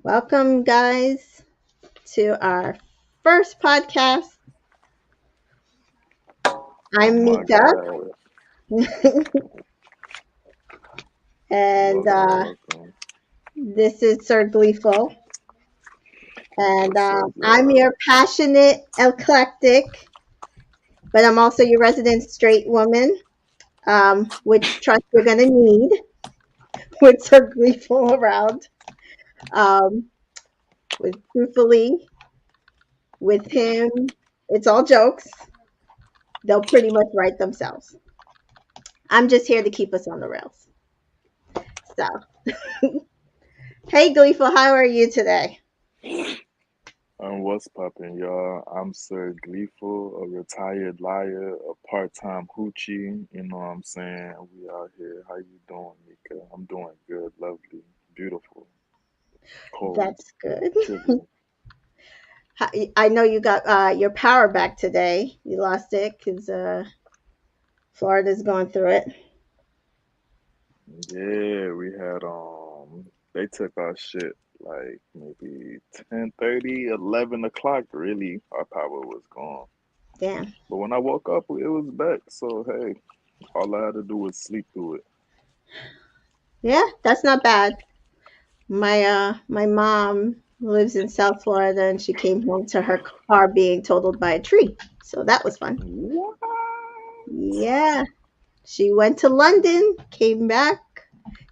Welcome, guys, to our first podcast. Oh I'm my Mika, God. and Welcome, welcome. this is Sir Gleeful. And What's up, I'm y'all? your passionate eclectic, but I'm also your resident straight woman, which trust you're going to need with Sir Gleeful around. Um, with truthfully, with him, it's all jokes. They'll pretty much write themselves. I'm just here to keep us on the rails. So, hey, Gleeful, how are you today? What's poppin', y'all? I'm Sir Gleeful, a retired liar, a part-time hoochie. You know what I'm saying? We out here. How you doing, Mika? I'm doing good, lovely, beautiful, cold, That's good. chilly. I know you got your power back today. You lost it because Florida's going through it. Yeah, we had they took our shit like maybe 10:30, 11 o'clock. Really, our power was gone. Damn. But when I woke up, it was back. So hey, all I had to do was sleep through it. Yeah, that's not bad. My mom lives in South Florida and she came home to her car being totaled by a tree. So that was fun. What? Yeah. She went to London, came back.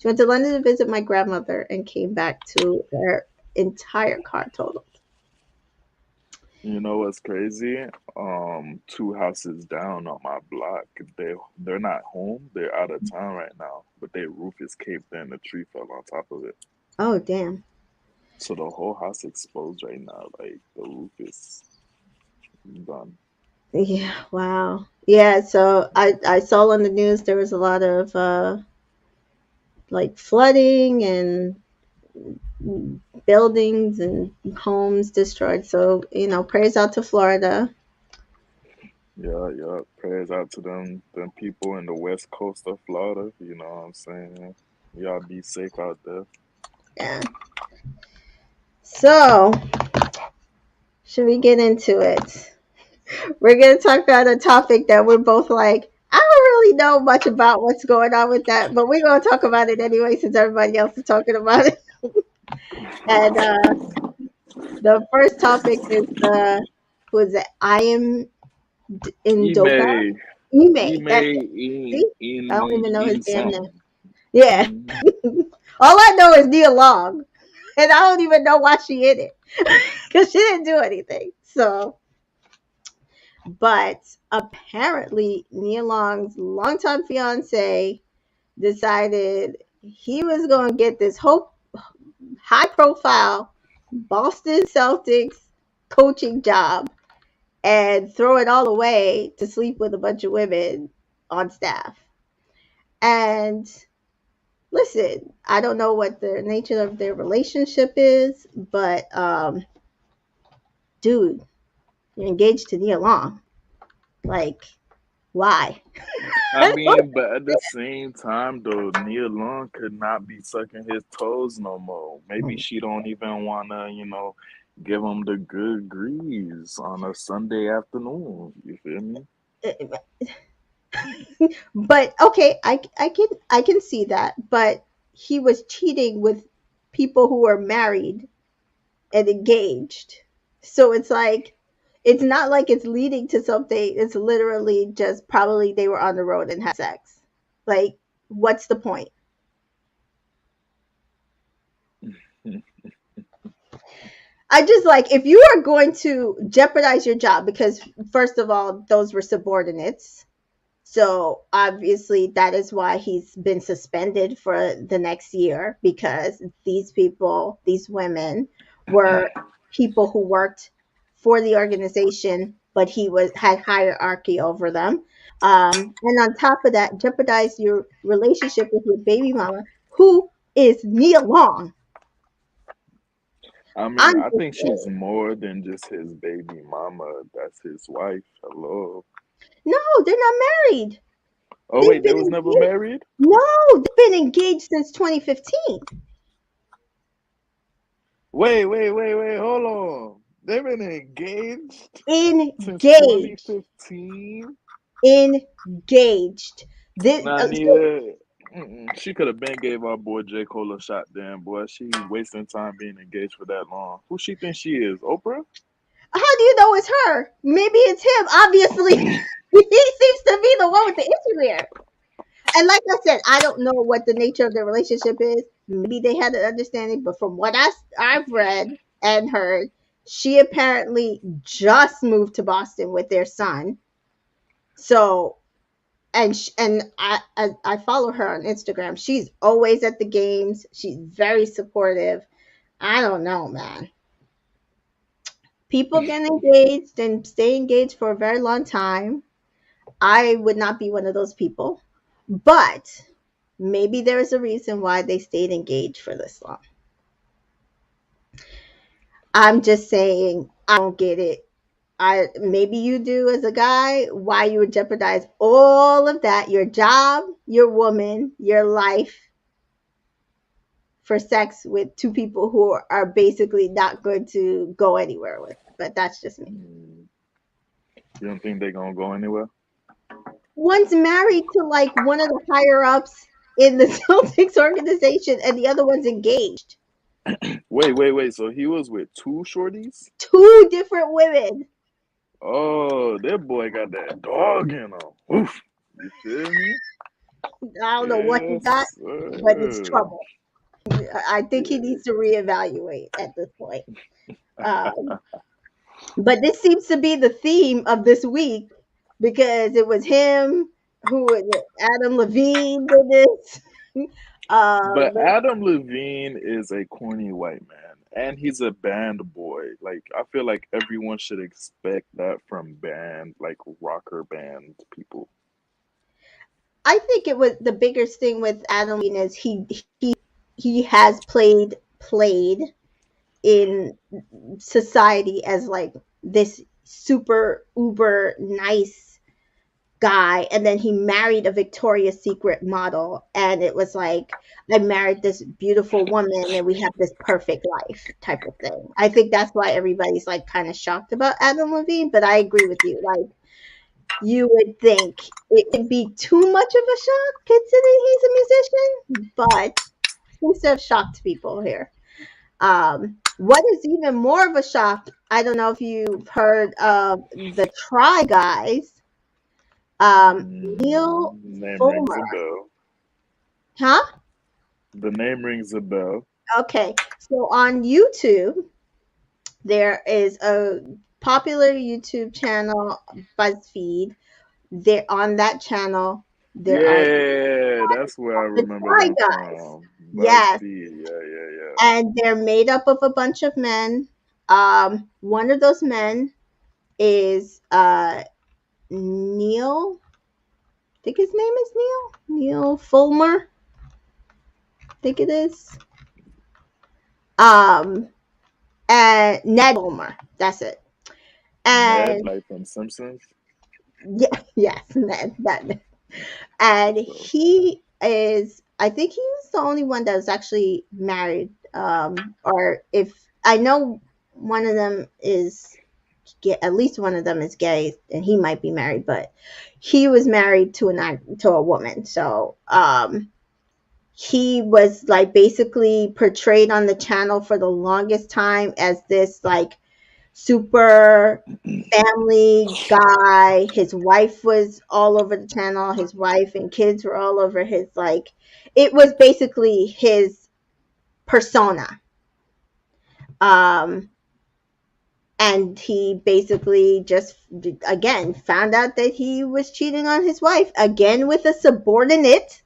She went to London to visit my grandmother and came back to her entire car totaled. You know what's crazy? Two houses down on my block, they're not home. They're out of town right now, but their roof is caved in. The tree fell on top of it, Oh, damn. so the whole house exposed right now. Like the roof is done. Yeah, wow. Yeah, so I saw on the news there was a lot of like flooding and buildings and homes destroyed. So, prayers out to Florida. Yeah, yeah. Prayers out to them people in the west coast of Florida. You know what I'm saying? Y'all be safe out there. Yeah. So, should we get into it? We're going to talk about a topic that we're both like, I don't really know much about what's going on with that, but we're going to talk about it anyway since everybody else is talking about it. And the first topic is who is it? I am in Doka. Email, Ime. That's email it. in See? I don't in even know his in damn name. something. Yeah. Mhm. All I know is Nia Long. And I don't even know why she in it. Because she didn't do anything. So, but apparently Nia Long's longtime fiance decided he was going to get this whole high profile Boston Celtics coaching job and throw it all away to sleep with a bunch of women on staff. And listen, I don't know what the nature of their relationship is, but dude, you're engaged to Nia Long. Like, why? I mean, but at the same time, though, Nia Long could not be sucking his toes no more. Maybe she don't even wanna, give him the good grease on a Sunday afternoon. You feel me? But okay, I can see that. But he was cheating with people who are married and engaged. So it's like it's not like it's leading to something. It's literally just probably they were on the road and had sex. Like, what's the point? I just like if you are going to jeopardize your job because first of all, those were subordinates. So obviously that is why he's been suspended for the next year because these people, these women were people who worked for the organization, but he was had hierarchy over them. And on top of that, jeopardize your relationship with your baby mama, who is Nia Long. I mean, I'm I just think she's more than just his baby mama. That's his wife. Hello. no, they're not married. Oh They've wait, they been was never engaged. married? No, they've been engaged since 2015. Wait. Hold on. They've been engaged since Engaged. 2015. Engaged. This, Nah, so Nia. She could have been gave our boy J. Cole a shot. Damn, boy. She wasting time being engaged for that long. Who she thinks she is? Oprah? how do you know it's her? Maybe it's him. Obviously, he seems to be the one with the issue here. And like I said, I don't know what the nature of their relationship is. Maybe they had an understanding, but from what I've read and heard, she apparently just moved to Boston with their son. So, and I follow her on Instagram. She's always at the games. She's very supportive. I don't know, man. People get engaged and stay engaged for a very long time. I would not be one of those people, but maybe there is a reason why they stayed engaged for this long. I'm just saying, I don't get it. I maybe you do as a guy, why you would jeopardize all of that, your job, your woman, your life for sex with two people who are basically not going to go anywhere with. But that's just me. Mm, you don't think they're gonna go anywhere? One's married to like one of the higher ups in the Celtics organization, and the other one's engaged. Wait. So he was with two shorties? Two different women. Oh, that boy got that dog in him. Oof. You feel me? I don't know what he got, Yes, but it's sir. trouble. I think he Yeah. needs to reevaluate at this point. Um, but this seems to be the theme of this week because it was him who was it? Adam Levine did this. But But Adam Levine is a corny white man, and he's a band boy. Like I feel like everyone should expect that from band, like rocker band people. I think it was the biggest thing with Adam Levine is he has played in society as like this super uber nice guy, and then he married a Victoria's Secret model, and it was like, I married this beautiful woman and we have this perfect life type of thing. I think that's why everybody's like kind of shocked about Adam Levine, but I agree with you. Like, you would think it would be too much of a shock considering he's a musician, but seems to have shocked people here. What is even more of a shock, I don't know if you've heard of the Try Guys, Neil Name rings Fulmer. a bell. Huh? The name rings a bell. Okay. So on YouTube, there is a popular YouTube channel, BuzzFeed. There on that channel, there are Yeah, that's where I the remember Try them Guys. from. Yes. BuzzFeed. Yeah. And they're made up of a bunch of men. One of those men is Neil. I think his name is Neil. Neil Fulmer. I think it is. Um, and Ned Fulmer. That's it. Ned, And like from Simpsons. yeah, yes, Ned. And So, he is. I think he was the only one that was actually married. Or if I know one of them is at least one of them is gay, and he might be married, but he was married to a woman. So he was like basically portrayed on the channel for the longest time as this like super family guy. His wife was all over the channel. His wife and kids were all over his like. It was basically his persona. Um, and he basically just again found out that he was cheating on his wife again with a subordinate,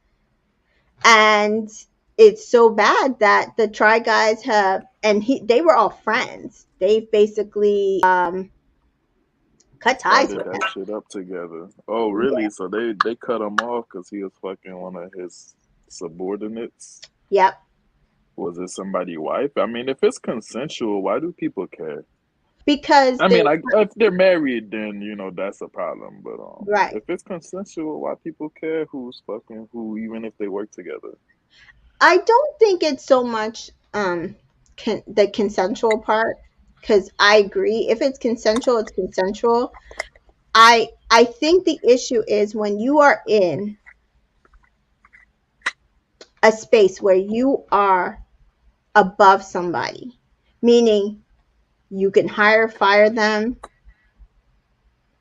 and it's so bad that the Try Guys have, and they were all friends. They've basically cut ties started with that him. shit up together. Oh, Yeah. really? So they cut him off because he was fucking one of his subordinates. Yep. Was it somebody's wife? I mean, if it's consensual, why do people care? Because I they mean, like if they're married, then that's a problem. But right. if it's consensual, why people care who's fucking who, even if they work together? I don't think it's so much the consensual part, because I agree. If it's consensual, it's consensual. I think the issue is when you are in a space where you are above somebody, meaning you can hire, fire them,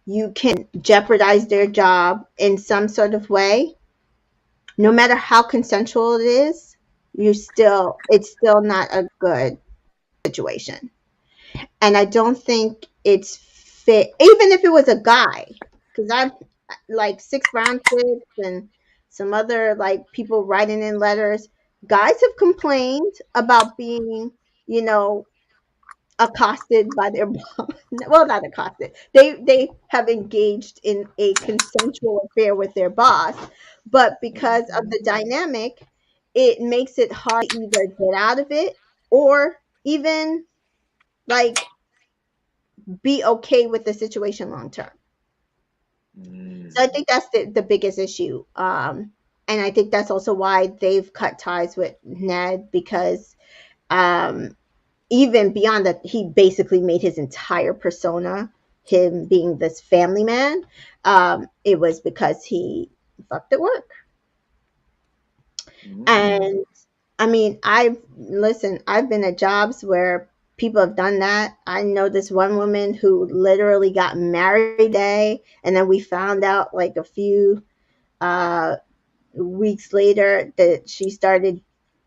you can jeopardize their job in some sort of way, no matter how consensual it is, it's still not a good situation. And I don't think it's fit, even if it was a guy, because I've like Six Brown Chicks and some other like people writing in letters. Guys have complained about being, you know, accosted by their boss. Well, not accosted. They have engaged in a consensual affair with their boss, but because of Hmm. the dynamic, it makes it hard to either get out of it or even like be okay with the situation long term. So I Mm. think that's the biggest issue. And I think that's also why they've cut ties with Ned, because um, even beyond that, he basically made his entire persona him being this family man. It was because he fucked at work. Mm. And I mean, I've been at jobs where people have done that. I know this one woman who literally got married day, and then we found out like a few uh, weeks later that she started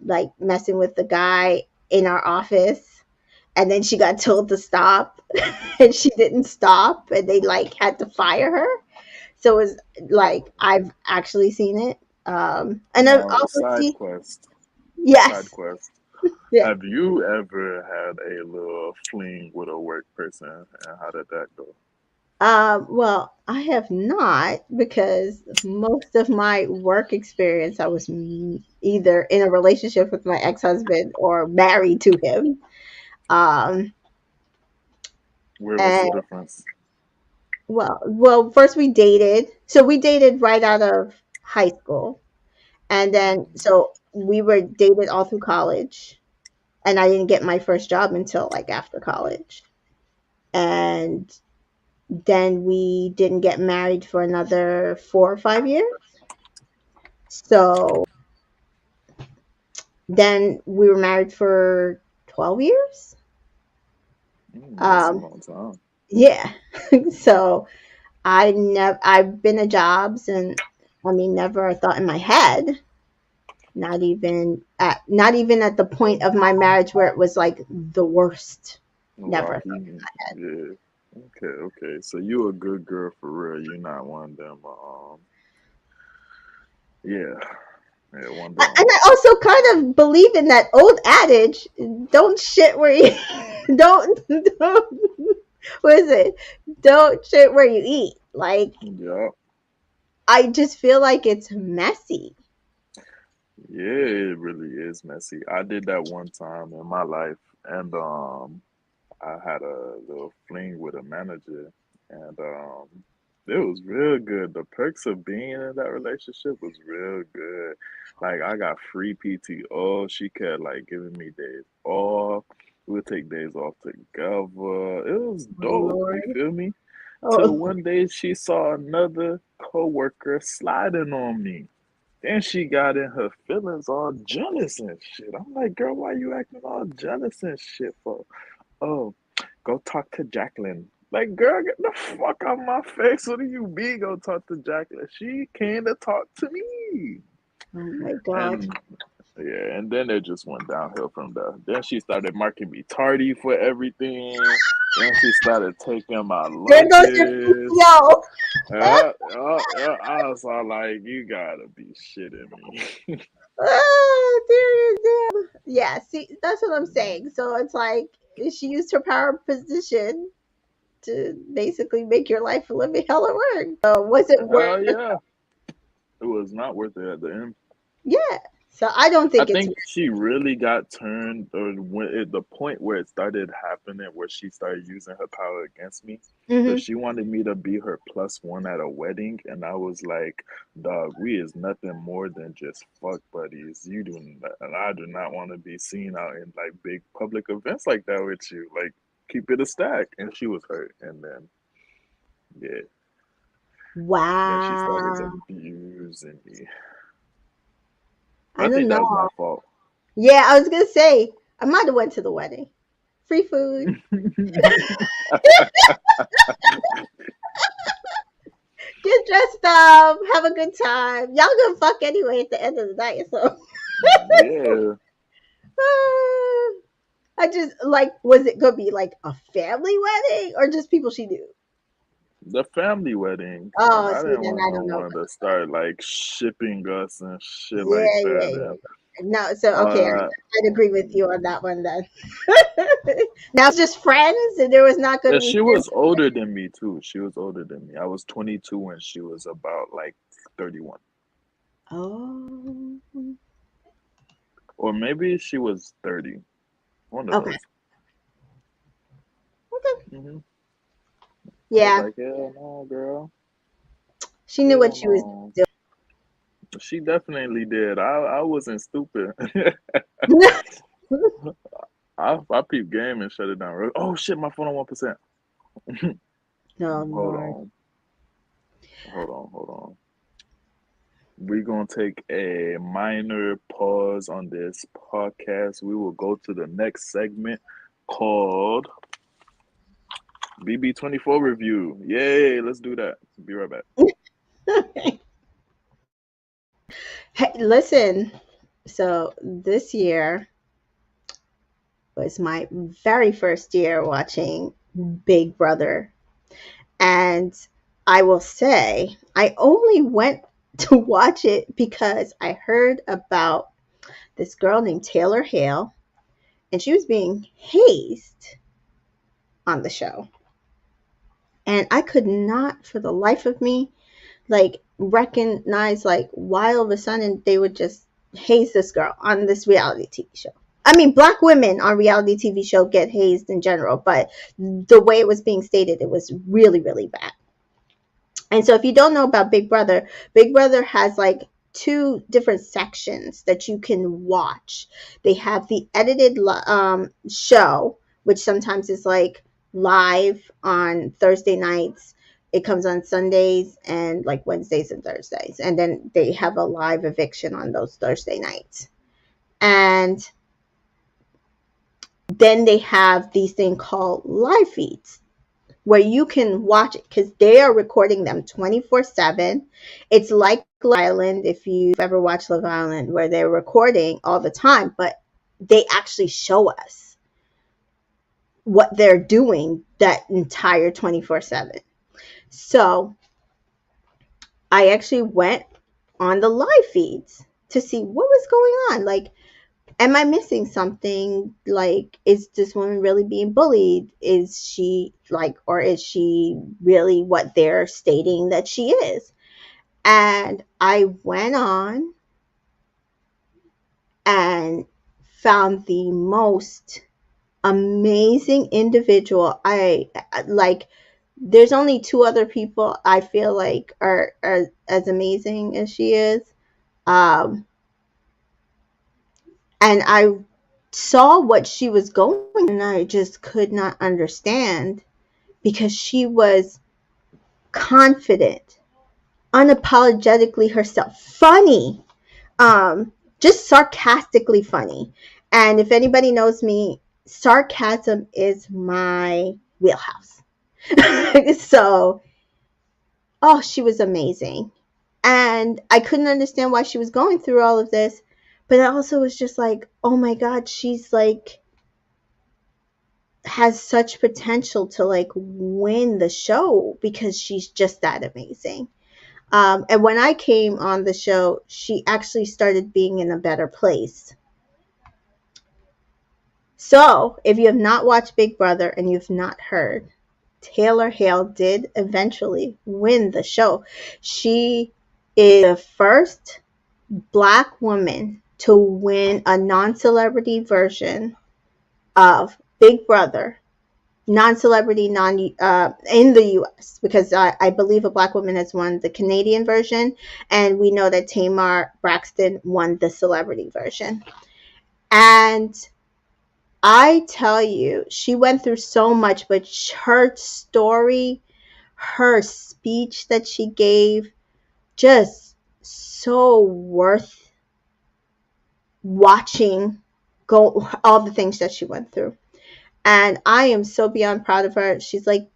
like messing with the guy in our office, and then she got told to stop and she didn't stop, and they like had to fire her. So it was like, I've actually seen it. And I've Now, also side seen, quest. Side yes, quest. yeah. Have you ever had a little fling with a work person, and how did that go? Well, I have not, because most of my work experience, I was either in a relationship with my ex-husband or married to him. Um, Where was and the difference? well, first we dated. So we dated right out of high school, and then so we were dated all through college, and I didn't get my first job until like after college, and then we didn't get married for another 4 or 5 years. So then we were married for 12 years. Mm, that's a Um, long time. yeah. So I've been to jobs, and I mean, never a thought in my head, not even at the point of my marriage where it was like the worst. Never. Rocky, yeah. Okay, okay. So you a good girl for real. You're not one of them. Yeah, yeah, one of And them. I also kind of believe in that old adage: don't shit where you don't what is it? Don't shit where you eat. Like, Yeah, I just feel like it's messy. yeah. It really is messy. I did that one time in my life, and I had a little fling with a manager, and it was real good. The perks of being in that relationship was real good. Like I got free PTO. She kept like giving me days off. We would take days off together. It was Oh dope. You Lord. feel me? Till Oh, one day she saw another coworker sliding on me. Then she got in her feelings, all jealous and shit. I'm like, girl, why you acting all jealous and shit for? Oh, go talk to Jacqueline. Like, girl, get the fuck out my face. What do you mean go talk to Jacqueline? She came to talk to me. oh my God. And yeah, and then it just went downhill from there. Then she started marking me tardy for everything. Then she started taking my There goes your lunches. PTO. I was all like, you gotta be shitting me. Oh, dear, damn. Yeah, see, that's what I'm saying. So it's like she used her power of position to basically make your life a living hell at work. So was it worth Hell it? yeah. It was not worth it at the end. Yeah. So I don't I think it's think she really got turned, or the point where it started happening, where she started using her power against me, because hmm she wanted me to be her plus one at a wedding, and I was like, "Dog, we is nothing more than just fuck buddies. You do, not, and I do not want to be seen out in like big public events like that with you. Like, keep it a stack." And she was hurt, and then yeah, then she started wow. abusing me. I But I don't think know. that was my fault. Yeah, I was gonna say I might have went to the wedding. Free food. Get dressed up, have a good time. Y'all gonna fuck anyway at the end of the night, so Yeah, I just like, was it gonna be like a family wedding or just people she knew? the family wedding, and Oh, I see, didn't then want I no don't know. one to start like shipping us and shit like Yeah, yeah, that. yeah, And yeah. No, so okay, uh, I'd agree with you on that one then. Now it's just friends, and there was not going yeah, to be she was family. older than me too. She was older than me. I was 22 when she was about like 31, Oh, or maybe she was 30. One of okay, those. okay, hmm I was yeah. like, hell no, girl, She knew what hell she was no. She definitely did. I wasn't stupid. doing. I peeped game and shut it down. Oh shit, my phone on 1%. Oh Hold Lord. on, hold on. We're gonna take a minor pause on this podcast. We will go to the next segment called BB24 review. Yay, let's do that. Be right back. Hey, listen. So this year was my very first year watching Big Brother. And I will say, I only went to watch it because I heard about this girl named Taylor Hale, and she was being hazed on the show. And I could not, for the life of me, like recognize like why all of a sudden they would just haze this girl on this reality TV show. I mean, black women on reality TV show get hazed in general, but the way it was being stated, it was really, really bad. And so if you don't know about Big Brother has like two different sections that you can watch. They have the edited show, which sometimes is like live on Thursday nights. It comes on Sundays and like Wednesdays and Thursdays. And then they have a live eviction on those Thursday nights. And then they have these thing called live feeds where you can watch it because they are recording them 24/7. It's like Love Island, if you've ever watched Love Island, where they're recording all the time, but they actually show us what they're doing that entire 24/7. So I actually went on the live feeds to see what was going on. Like, am I missing something? Like, is this woman really being bullied? Is she like, or is she really what they're stating that she is? And I went on and found the most amazing individual. I like, there's only two other people I feel like are as amazing as she is. Um, and I saw what she was going, and I just could not understand because she was confident, unapologetically herself, funny, just sarcastically funny. And if anybody knows me, sarcasm is my wheelhouse. So, oh, she was amazing. And I couldn't understand why she was going through all of this, but I also was just like, oh my God, she's like, has such potential to like win the show because she's just that amazing. And when I came on the show, she actually started being in a better place. So if you have not watched Big Brother and you've not heard, Taylor Hale did eventually win the show. She is the first black woman to win a non-celebrity version of Big Brother, non-celebrity, non in the U.S. because I believe a black woman has won the Canadian version, and we know that Tamar Braxton won the celebrity version. And I tell you, she went through so much, but her story, her speech that she gave, just so worth watching. Go all the things that she went through, and I am so beyond proud of her. She's like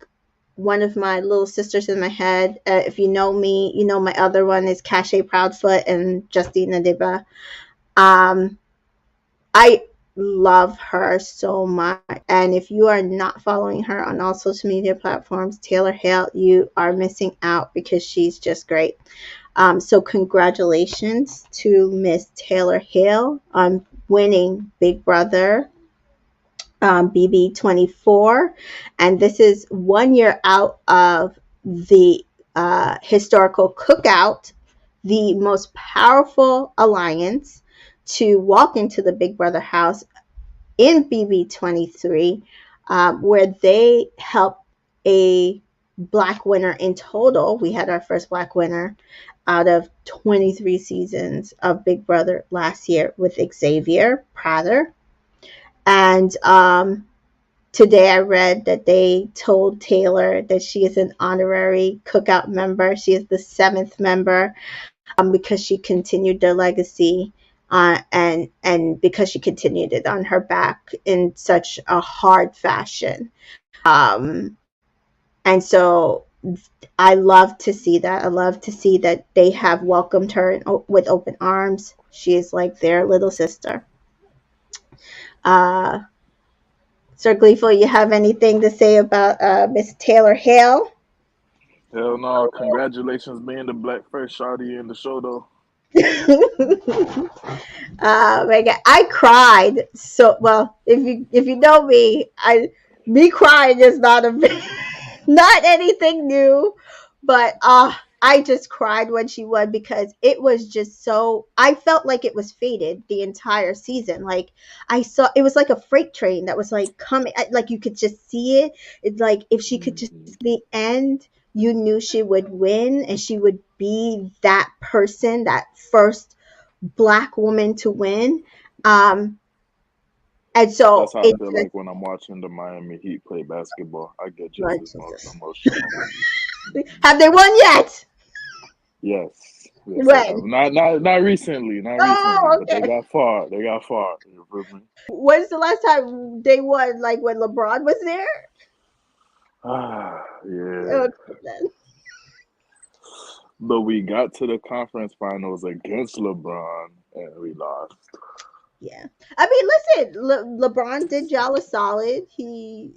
one of my little sisters in my head. If you know me, you know my other one is Cache Proudfoot and Justina Deba. Um, I love her so much. And if you are not following her on all social media platforms, Taylor Hale, you are missing out because she's just great. So congratulations to Miss Taylor Hale on winning Big Brother BB24. And this is 1 year out of the historical cookout, the most powerful alliance to walk into the Big Brother house in BB23, where they helped a black winner in total. We had our first black winner out of 23 seasons of Big Brother last year with Xavier Prater. And today I read that they told Taylor that she is an honorary cookout member. She is the seventh member, because she continued their legacy, and because she continued it on her back in such a hard fashion. Um, and so I love to see that. I love to see that they have welcomed her with open arms. She is like their little sister. Uh, Sir Gleeful, you have anything to say about Miss Taylor Hale? Hell no! Congratulations, being the black first shawty in the show though. My God, I cried. So well, if you know me, I me crying is not a not anything new, but I just cried when she won because it was just so. I felt like it was fated the entire season. Like I saw, it was like a freight train that was like coming. Like you could just see it. It's like if she could just Mhm. the end, you knew she would win, and she would be that person, that first black woman to win. Um, and That's so how I it feel just, like when I'm watching the Miami Heat play basketball. I get just Lord as Jesus. emotional. Have they won yet? Yes, yes, they have. When? Not recently, not recently, Oh, but they okay. got far. They got far. You feel me? When's the last time they won? Like when LeBron was there? Ah, yeah. Okay, then. But we got to the conference finals against LeBron and we lost. Yeah. I mean, listen, LeBron did y'all a solid. He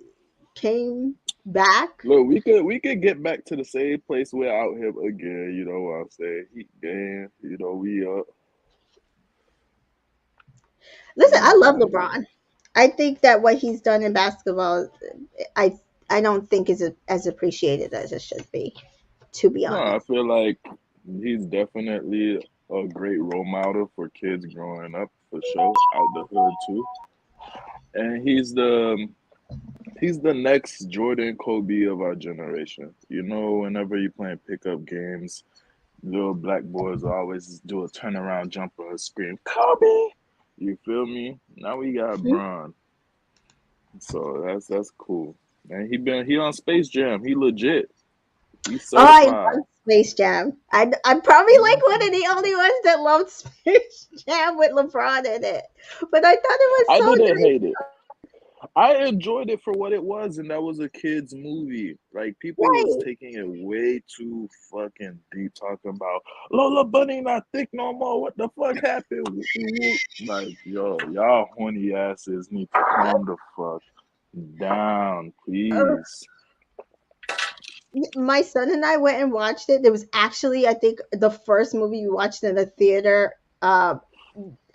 came back. Look, we could get back to the same place without him again. You know what I'm saying? Heat game. You know we up. Listen, I We love got it. LeBron. I think that what he's done in basketball, I I don't think is as appreciated as it should be. To be No, I honest. feel like he's definitely a great role model for kids growing up for sure, out the hood too. And he's the next Jordan Kobe of our generation. You know, whenever you playing pickup games, little black boys always do a turnaround jumper and scream, Kobe! You feel me? Now we got Mhm. Bron. So that's cool. And he on Space Jam. He legit. He's Oh, I certified. love Space Jam. I'm probably like one Mhm. of the only ones that loved Space Jam with LeBron in it. But I thought it was I so didn't nice. hate it. I enjoyed it for what it was, and that was a kid's movie. Like people was Right. taking it way too fucking deep, talking about Lola Bunny not thick no more. What the fuck happened? Whoop, whoop. Like yo, y'all horny asses need to calm the fuck down, Uh, please. my son and I went and watched it. It was actually, I think, the first movie we watched in the theater. Post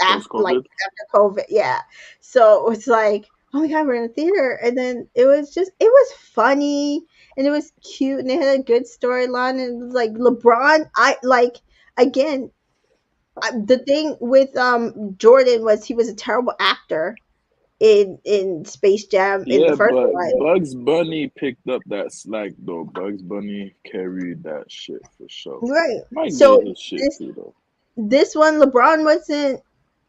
COVID. After COVID, yeah. So it's like, oh my god, we're in the theater, and then it was funny and it was cute and it had a good storyline and it was like LeBron. I like again. the thing with Jordan was he was a terrible actor in Space Jam in the Yeah, first but one. Bugs Bunny picked up that slack though. Bugs Bunny carried that shit for sure. Right. Mike So did his shit this too though. this one, LeBron wasn't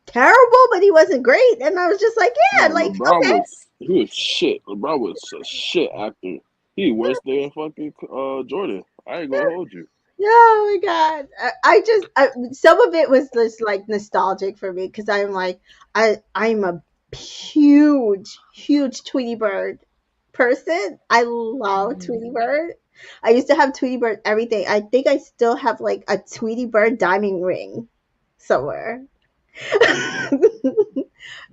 terrible, but he wasn't great, and I was just like, yeah, No, like LeBron okay, was he was shit. LeBron was a shit actor. He worse than fucking Jordan. I ain't gonna hold you. oh my god, some of it was just like nostalgic for me because I'm like I'm a huge Tweety Bird person. I love Tweety Mm, Bird. I used to have Tweety Bird everything. I think I still have like a Tweety Bird diamond ring somewhere.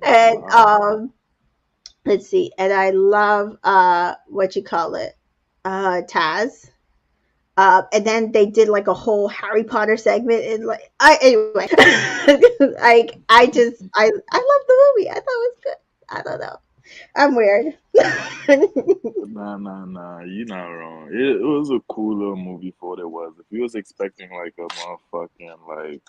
And wow. let's see, and I love what you call it, Taz. And then they did like a whole Harry Potter segment, and like I anyway, like I love the movie. I thought it was good. I don't know. I'm weird. Nah. You not wrong. It was a cool little movie for what it was. If you was expecting like a motherfucking like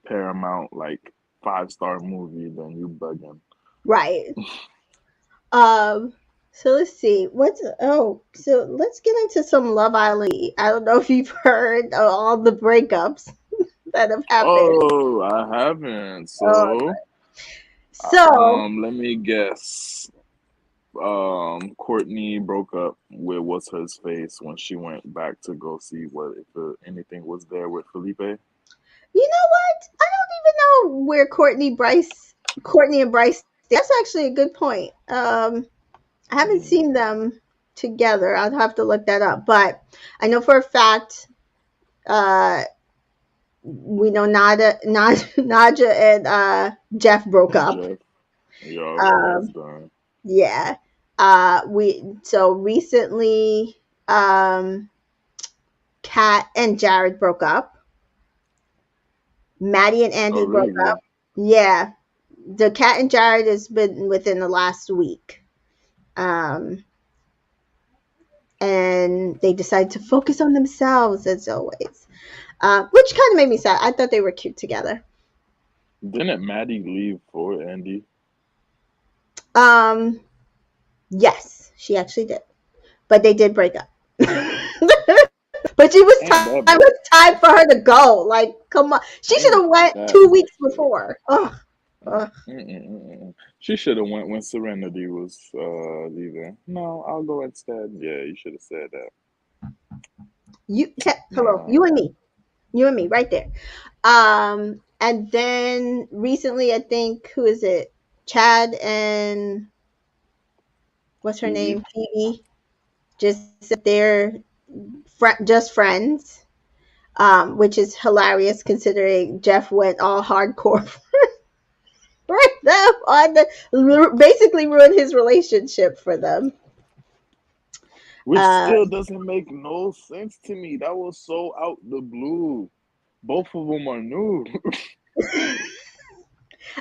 Paramount like 5-star movie, then you bugging. Right. Um. So let's see. So let's get into some Love Island. I don't know if you've heard of all the breakups that have happened. Oh, I haven't. Uh, So, so let me guess. Courtney broke up with what's his face when she went back to go see what if anything was there with Felipe. you know what? I don't even know where Courtney and Bryce. That's actually a good point. I haven't Mm, seen them together. I'll have to look that up. But I know for a fact, uh, we know Naja and Jeff broke up. Jeff, yup, that's Um, done. yeah. We so recently, Kat and Jared broke up. Maddie and Oh, Andy broke up. really? Yeah, the Cat and Jared has been within the last week. Um, and they decided to focus on themselves as always, which kind of made me sad. I thought they were cute together. Didn't Maddie leave for Andy? Um, yes, she actually did, but they did break up. But Ain't that it bad? was time for her to go. Like, come on, she should Ain't have went that 2 weeks messed up? before. Ugh, ugh. She should have went when Serenity was leaving. No, I'll go instead. Yeah, you should have said that. Hello, Nah, you and me, right there. And then recently, I think who is it? Chad and what's her Phoebe. name? Phoebe. Just sit there, just friends. Which is hilarious considering Jeff went all hardcore for them on basically ruined his relationship for them. Which Uh, still doesn't make no sense to me. That was so out the blue. Both of them are new.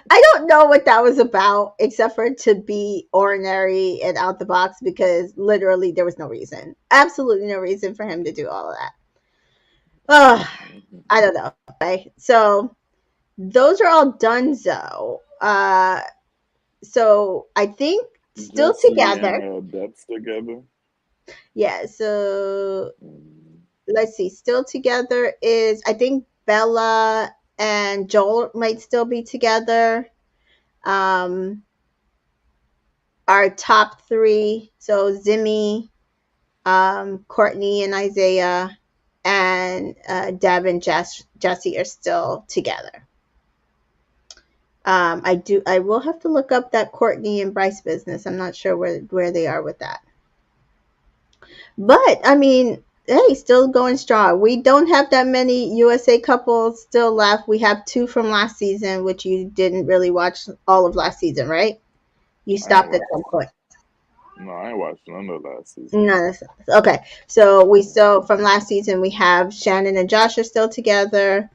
I don't know what that was about, except for to be ordinary and out the box because literally there was no reason, absolutely no reason for him to do all of that. I don't know. Right? So those are all done, though. So I think still Jesse together. and Debs together. Yeah. So Mm, let's see. Still together is I think Bella and Joel might still be together. Um, our top three. So Zimmy, Courtney and Isaiah, and Deb and Jesse are still together. I will have to look up that Courtney and Bryce business. I'm not sure where they are with that. But I mean, hey, still going strong. We don't have that many USA couples still left. We have two from last season, which you didn't really watch all of last season, right? You I ain't stopped at watched. some point. No, I ain't watched none of last season. No, okay. So we still from last season we have Shannon and Josh are still together,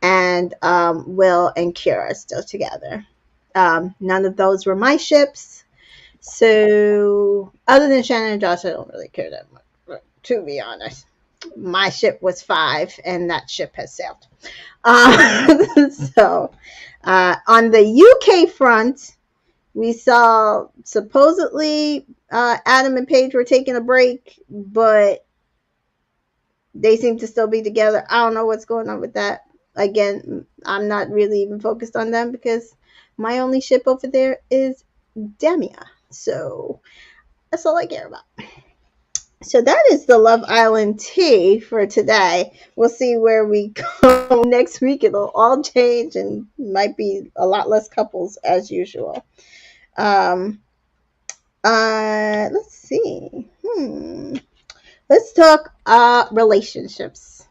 and Will and Kira are still together. None of those were my ships. So other than Shannon and Josh, I don't really care that much, to be honest. My ship was 5, and that ship has sailed. So, on the UK front, we saw supposedly Adam and Paige were taking a break, but they seem to still be together. I don't know what's going on with that. Again, I'm not really even focused on them because my only ship over there is Demia. So that's all I care about. So that is the Love Island tea for today. We'll see where we go next week. It'll all change and might be a lot less couples as usual. Um, let's see. Let's talk relationships.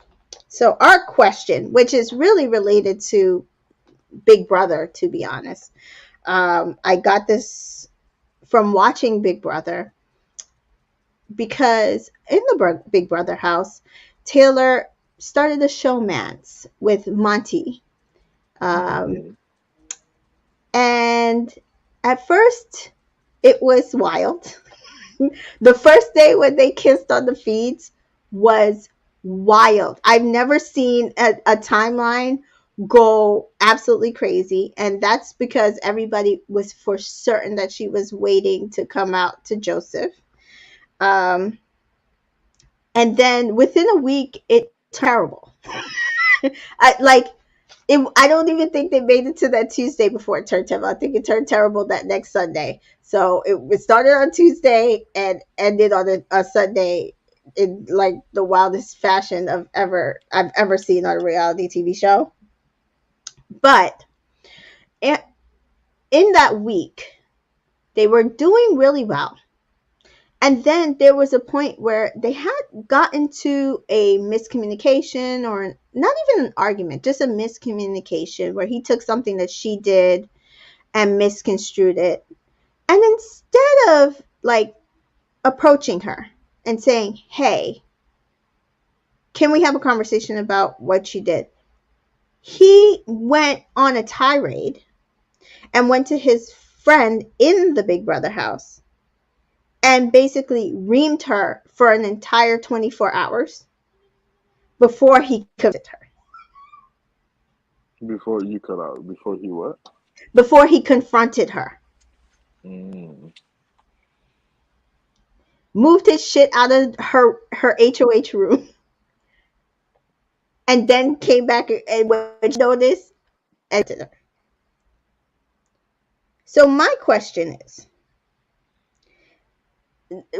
So our question, which is really related to Big Brother, to be honest, I got this from watching Big Brother because in the Big Brother house, Taylor started a showmance with Monty, um, Mm-hmm. and at first it was wild. The first day when they kissed on the feeds was wild. I've never seen a timeline go absolutely crazy. And that's because everybody was for certain that she was waiting to come out to Joseph. Um, and then within a week, it terrible. Like I don't even think they made it to that Tuesday before it turned terrible. I think it turned terrible that next Sunday. So it started on Tuesday and ended on a Sunday in like the wildest fashion I've ever seen on a reality TV show. But in that week, they were doing really well. And then there was a point where they had gotten to a miscommunication, or not even an argument, just a miscommunication where he took something that she did and misconstrued it. And instead of like approaching her and saying, "Hey, can we have a conversation about what you did?" He went on a tirade and went to his friend in the Big Brother house and basically reamed her for an entire 24 hours before he confronted her. Before you cut out, before he what? Before he confronted her. Mm. Moved his shit out of her HOH room and then came back and when she noticed and did her. So my question is,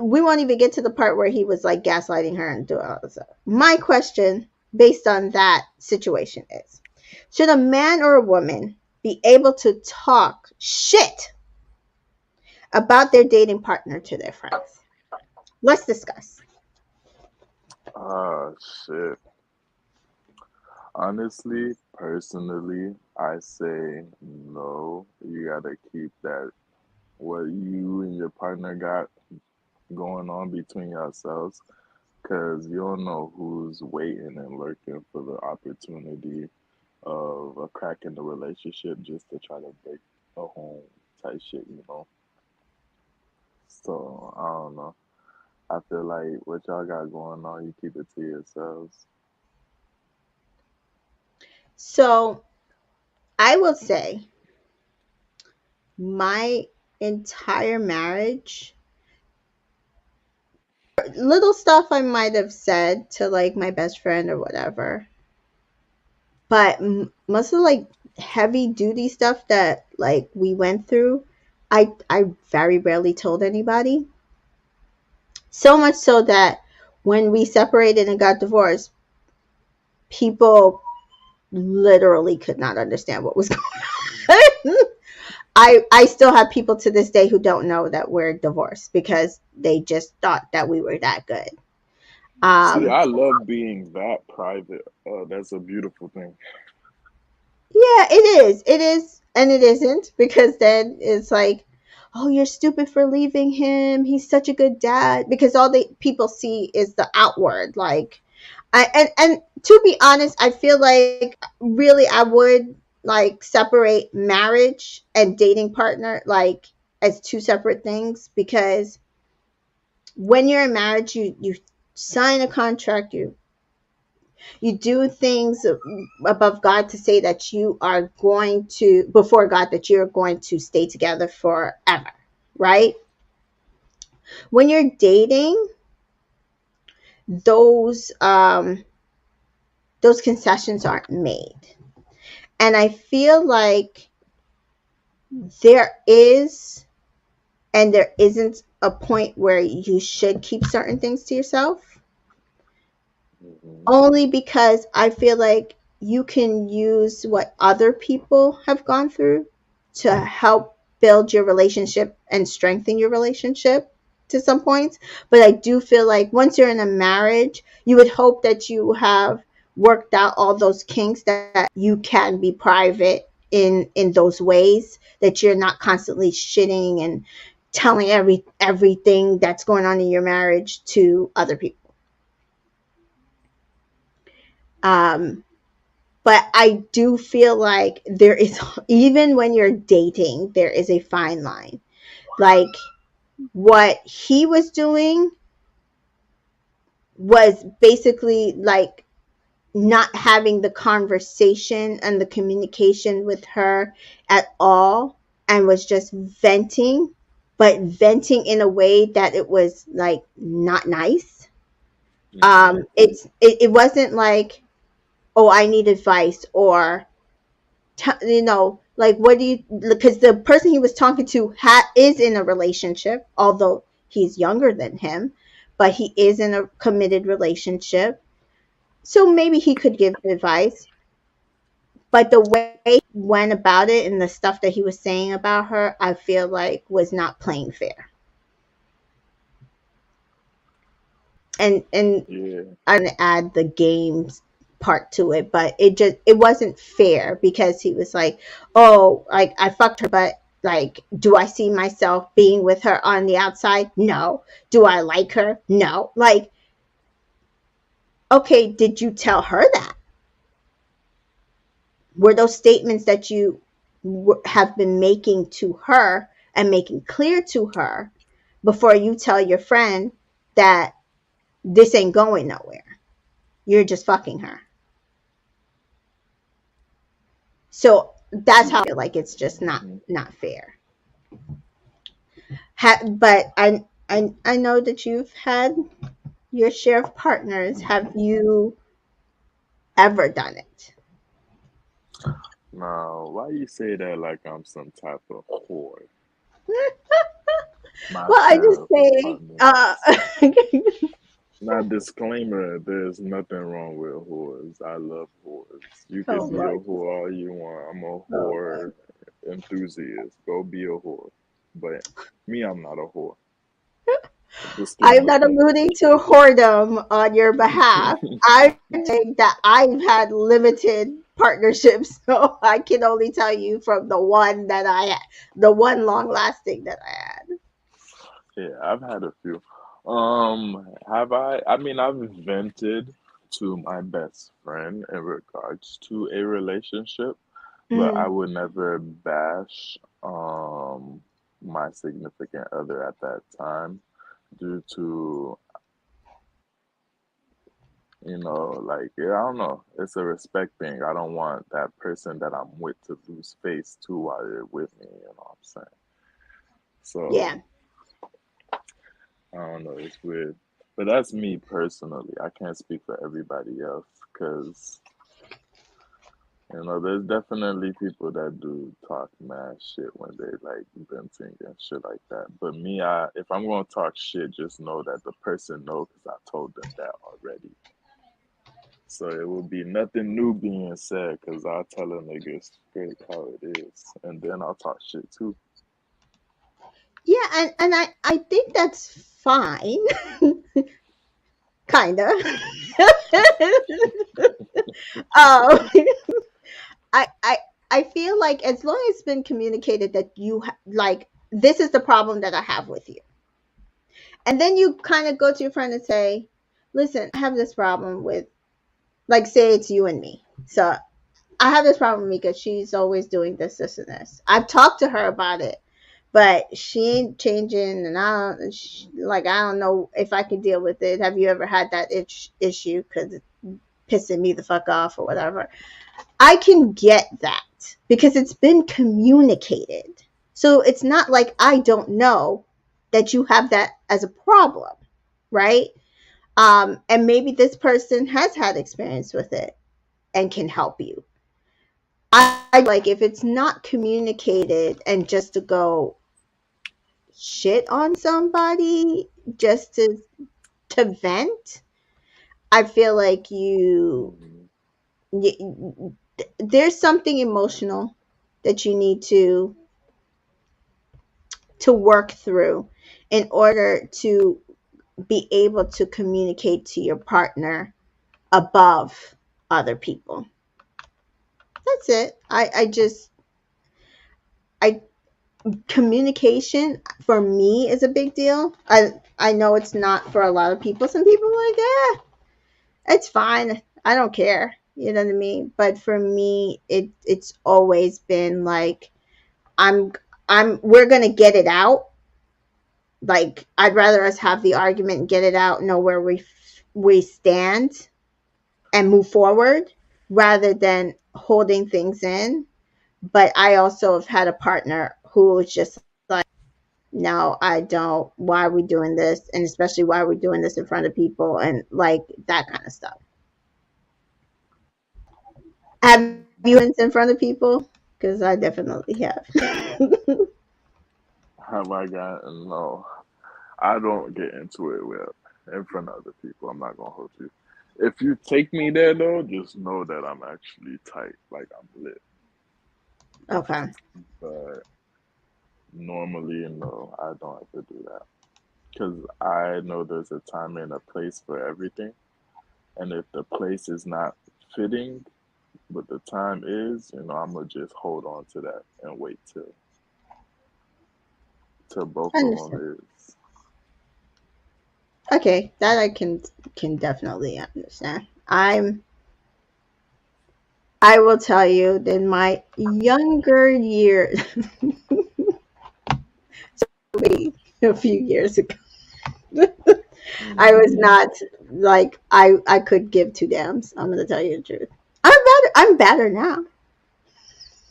we won't even get to the part where he was like gaslighting her and doing all this stuff. My question based on that situation is, should a man or a woman be able to talk shit about their dating partner to their friends? Let's discuss. Ah, shit. Honestly, personally, I say no. You gotta keep that what you and your partner got going on between yourselves, because you don't know who's waiting and lurking for the opportunity of a crack in the relationship just to try to break a home type shit, you know. So I don't know. I feel like what y'all got going on, you keep it to yourselves. So I will say my entire marriage, little stuff I might have said to like my best friend or whatever, but most of like heavy duty stuff that like we went through, I very rarely told anybody. So much so that when we separated and got divorced, people literally could not understand what was going on. I still have people to this day who don't know that we're divorced because they just thought that we were that good. See, Um, I love being that private. That's a beautiful thing. yeah, it is. It is, and it isn't because then it's like, oh, you're stupid for leaving him. He's such a good dad because all the people see is the outward. Like, and to be honest, I feel like really I would like separate marriage and dating partner like as two separate things because when you're in marriage, you sign a contract, you You do things above God to say that you are going to, before God, that you're going to stay together forever, right? When you're dating, those those concessions aren't made. And I feel like there is and there isn't a point where you should keep certain things to yourself, Hmm. only because I feel like you can use what other people have gone through to help build your relationship and strengthen your relationship to some points. But I do feel like once you're in a marriage, you would hope that you have worked out all those kinks, that you can be private in those ways, that you're not constantly shitting and telling everything that's going on in your marriage to other people. Um, but I do feel like there is, even when you're dating, there is a fine line. Like, what he was doing was basically like not having the conversation and the communication with her at all, and was just venting, but venting in a way that it was like not nice. Hmm. It wasn't like, oh, I need advice, or like, what do you, because the person he was talking to is in a relationship, although he's younger than him, but he is in a committed relationship, so maybe he could give advice. But the way he went about it and the stuff that he was saying about her, I feel like was not playing fair. And Yeah. I didn't add the games part to it, but it wasn't fair, because he was like, oh, like, I fucked her, but like, do I see myself being with her on the outside? No. Do I like her? No. Like, okay, did you tell her that? Were those statements that you have been making to her and making clear to her before you tell your friend that this ain't going nowhere? You're just fucking her. So that's how I feel like it's just Hmm. not fair. But I know that you've had your share of partners. Have you ever done it? Now, why you say that like I'm some type of whore? My Well, I share just of say, partners. Now, disclaimer, there's nothing wrong with whores. I love whores. You oh could be a Lord, whore all you want. I'm a oh Lord. whore enthusiast. Go be a whore. But me, I'm not a whore. I'm Disclaimer, not alluding to whoredom on your behalf. I'm saying that I've had limited partnerships, so I can only tell you from the one that I had, the one long lasting that I had. yeah, I've had a few. Have I? I mean, I've vented to my best friend in regards to a relationship, but I Mm. would never bash my significant other at that time due to, like, yeah, I don't know. It's a respect thing. I don't want that person that I'm with to lose face too while they're with me, you know what I'm saying? So Yeah, I don't know, it's weird. But that's me personally. I can't speak for everybody else because, there's definitely people that do talk mad shit when they like venting and shit like that. But me, if I'm gonna talk shit, just know that the person know because I told them that already. So it will be nothing new being said because I'll tell a nigga straight how it is. And then I'll talk shit too. yeah, and I think that's fine, kind of. um, I I feel like as long as it's been communicated that like, this is the problem that I have with you, and then you kind of go to your friend and say, listen, I have this problem with, like, say it's you and me. So I have this problem with me because she's always doing this, and this. I've talked to her about it, but she ain't changing, and I don't know if I can deal with it. Have you ever had that issue? Because pissing me the fuck off or whatever. I can get that because it's been communicated. So it's not like I don't know that you have that as a problem, right? And maybe this person has had experience with it and can help you. I like if it's not communicated and just to go shit on somebody just to vent, I feel like Mm-hmm. there's something emotional that you need to work through in order to be able to communicate to your partner above other people. That's it. I just I communication for me is a big deal. I know it's not for a lot of people. Some people are like, yeah, it's fine. I don't care. You know what I mean? But for me, it's always been like I'm we're gonna get it out. Like I'd rather us have the argument and get it out, know where we stand, and move forward rather than holding things in. But I also have had a partner who was just like, no, I don't. Why are we doing this? And especially why are we doing this in front of people and like that kind of stuff. Have you in front of people? Because I definitely have. Have I gotten? No, I don't get into it with in front of other people. I'm not gonna hold you. If you take me there though, just know that I'm actually tight, like I'm lit. Okay. But normally, no, I don't ever do that because I know there's a time and a place for everything, and if the place is not fitting, but the time is, I'm gonna just hold on to that and wait till both I of them understand. is. Okay, that I can definitely understand. I will tell you that in my younger years, a few years ago, I was Mm. not like I could give two damns. I'm gonna tell you the truth. I'm better now.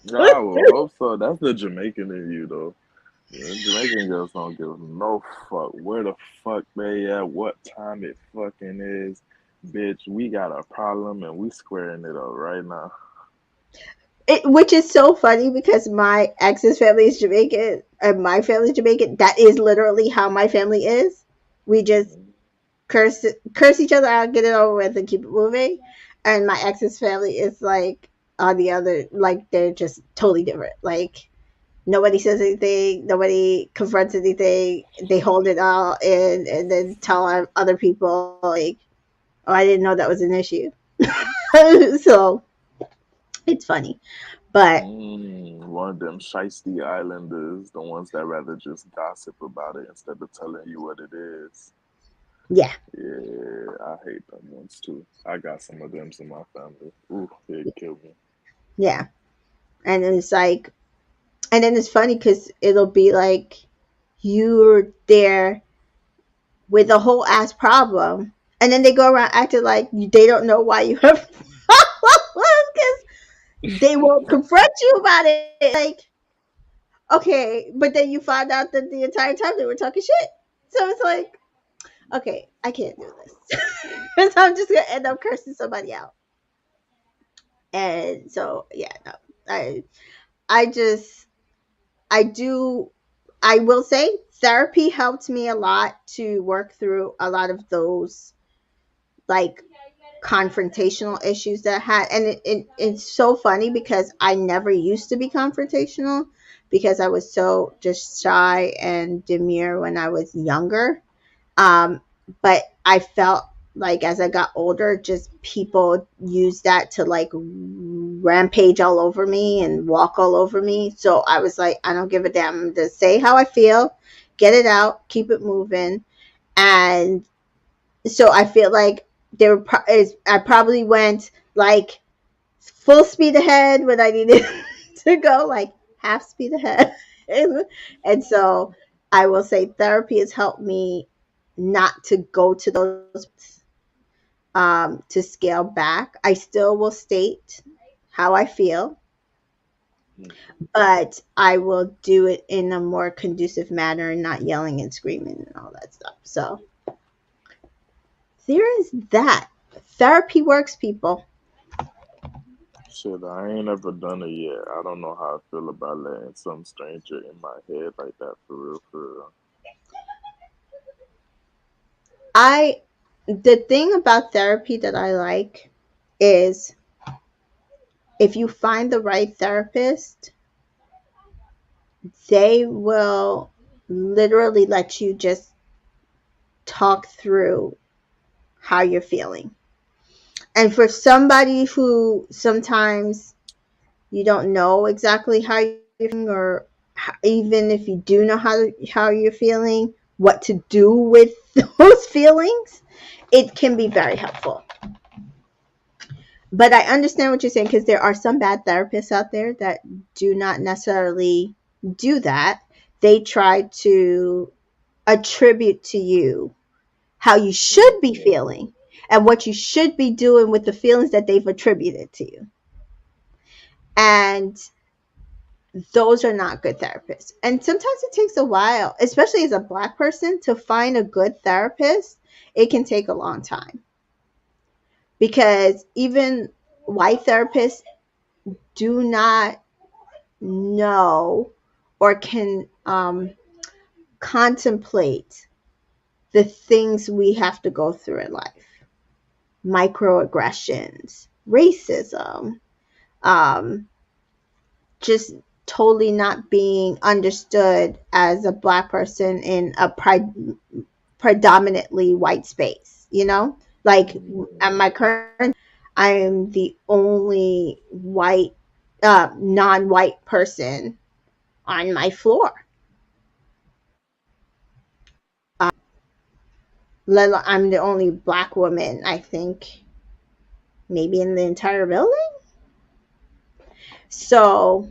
Yeah, I will hope so. That's the Jamaican in you, though. Jamaican girls don't give no fuck where the fuck they at, what time it fucking is. Bitch, we got a problem and we squaring it up right now. Which is so funny because my ex's family is Jamaican and my family is Jamaican. That is literally how my family is. We just Mm. curse each other out, get it over with, and keep it moving. And my ex's family is like on the other, like they're just totally different. Like nobody says anything, nobody confronts anything. They hold it all in and then tell other people like, "Oh, I didn't know that was an issue." So it's funny, but One of them shiesty islanders, the ones that rather just gossip about it instead of telling you what it is. yeah, Yeah, I hate them ones too. I got some of them in my family. Ooh, it killed me. yeah. And then it's like, and then it's funny because it'll be like you're there with a whole ass problem, and then they go around acting like they don't know why you have problems because they won't confront you about it. Like, okay, but then you find out that the entire time they were talking shit. So it's like, okay, I can't do this because I'm just gonna end up cursing somebody out. And so, yeah, no, I, I just, I do, I will say therapy helped me a lot to work through a lot of those like confrontational issues that I had. And it's so funny because I never used to be confrontational because I was so just shy and demure when I was younger. Um, but I felt like as I got older, just people use that to like rampage all over me and walk all over me. So I was like, I don't give a damn. I'm just say how I feel, get it out, keep it moving. And so I feel like I probably went like full speed ahead when I needed to go like half speed ahead. And so I will say therapy has helped me not to go to those to scale back. I still will state how I feel, Mhm. but I will do it in a more conducive manner and not yelling and screaming and all that stuff. So there is that. Therapy works, people. Shit, I ain't ever done it yet. I don't know how I feel about letting some stranger in my head like that for real, for real. I The thing about therapy that I like is if you find the right therapist, they will literally let you just talk through how you're feeling. And for somebody who sometimes you don't know exactly how you're feeling, or even if you do know how you're feeling, what to do with those feelings, it can be very helpful. But I understand what you're saying, because there are some bad therapists out there that do not necessarily do that. They try to attribute to you how you should be Mhm. feeling and what you should be doing with the feelings that they've attributed to you. And those are not good therapists. And sometimes it takes a while, especially as a black person, to find a good therapist. It can take a long time, because even white therapists do not know or can contemplate the things we have to go through in life: microaggressions, racism, um, just totally not being understood as a black person in a predominantly white space, you know? Like at Mhm. my current, I'm the only white, non white person on my floor. I'm the only black woman, I think, maybe in the entire building. So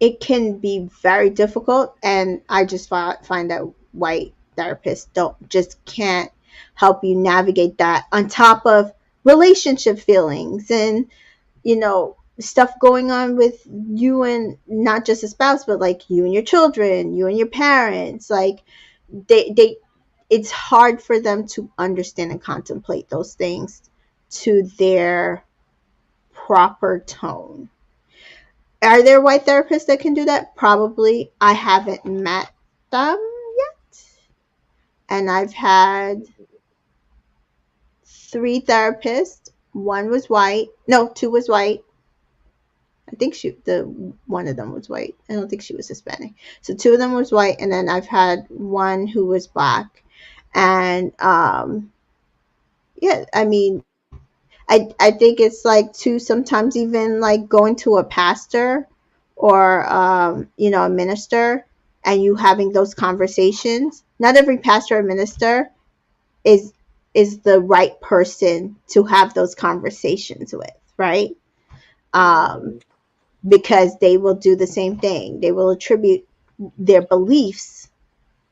it can be very difficult. And I just find that white therapists don't just can't help you navigate that, on top of relationship feelings and stuff going on with you, and not just a spouse, but like you and your children, you and your parents. Like they it's hard for them to understand and contemplate those things to their proper tone. Are there white therapists that can do that? Probably. I haven't met them yet. And I've had three therapists. One was white. No, two was white. I think the one of them was white. I don't think she was Hispanic. So two of them was white, and then I've had one who was black. And yeah, I mean, I think it's like two, sometimes even like going to a pastor or a minister, and you having those conversations. Not every pastor or minister is the right person to have those conversations with, right? Um, Mhm. because they will do the same thing. They will attribute their beliefs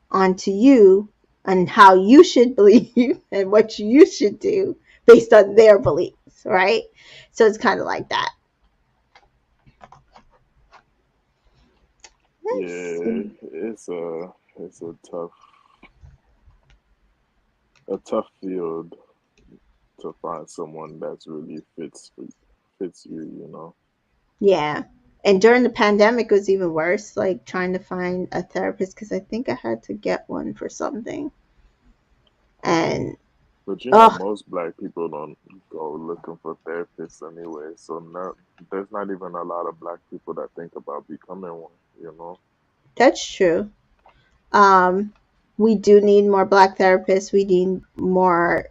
onto you and how you should believe and what you should do based on their beliefs, right? So it's kind of like that. Let's Yeah, see. it's a tough field to find someone that's really fits you, you know. Yeah. And during the pandemic, it was even worse, like trying to find a therapist, because I think I had to get one for something. And, But oh, most black people don't go looking for therapists anyway. So there's not even a lot of black people that think about becoming one, you know. that's true. Um, we do need more black therapists. We need more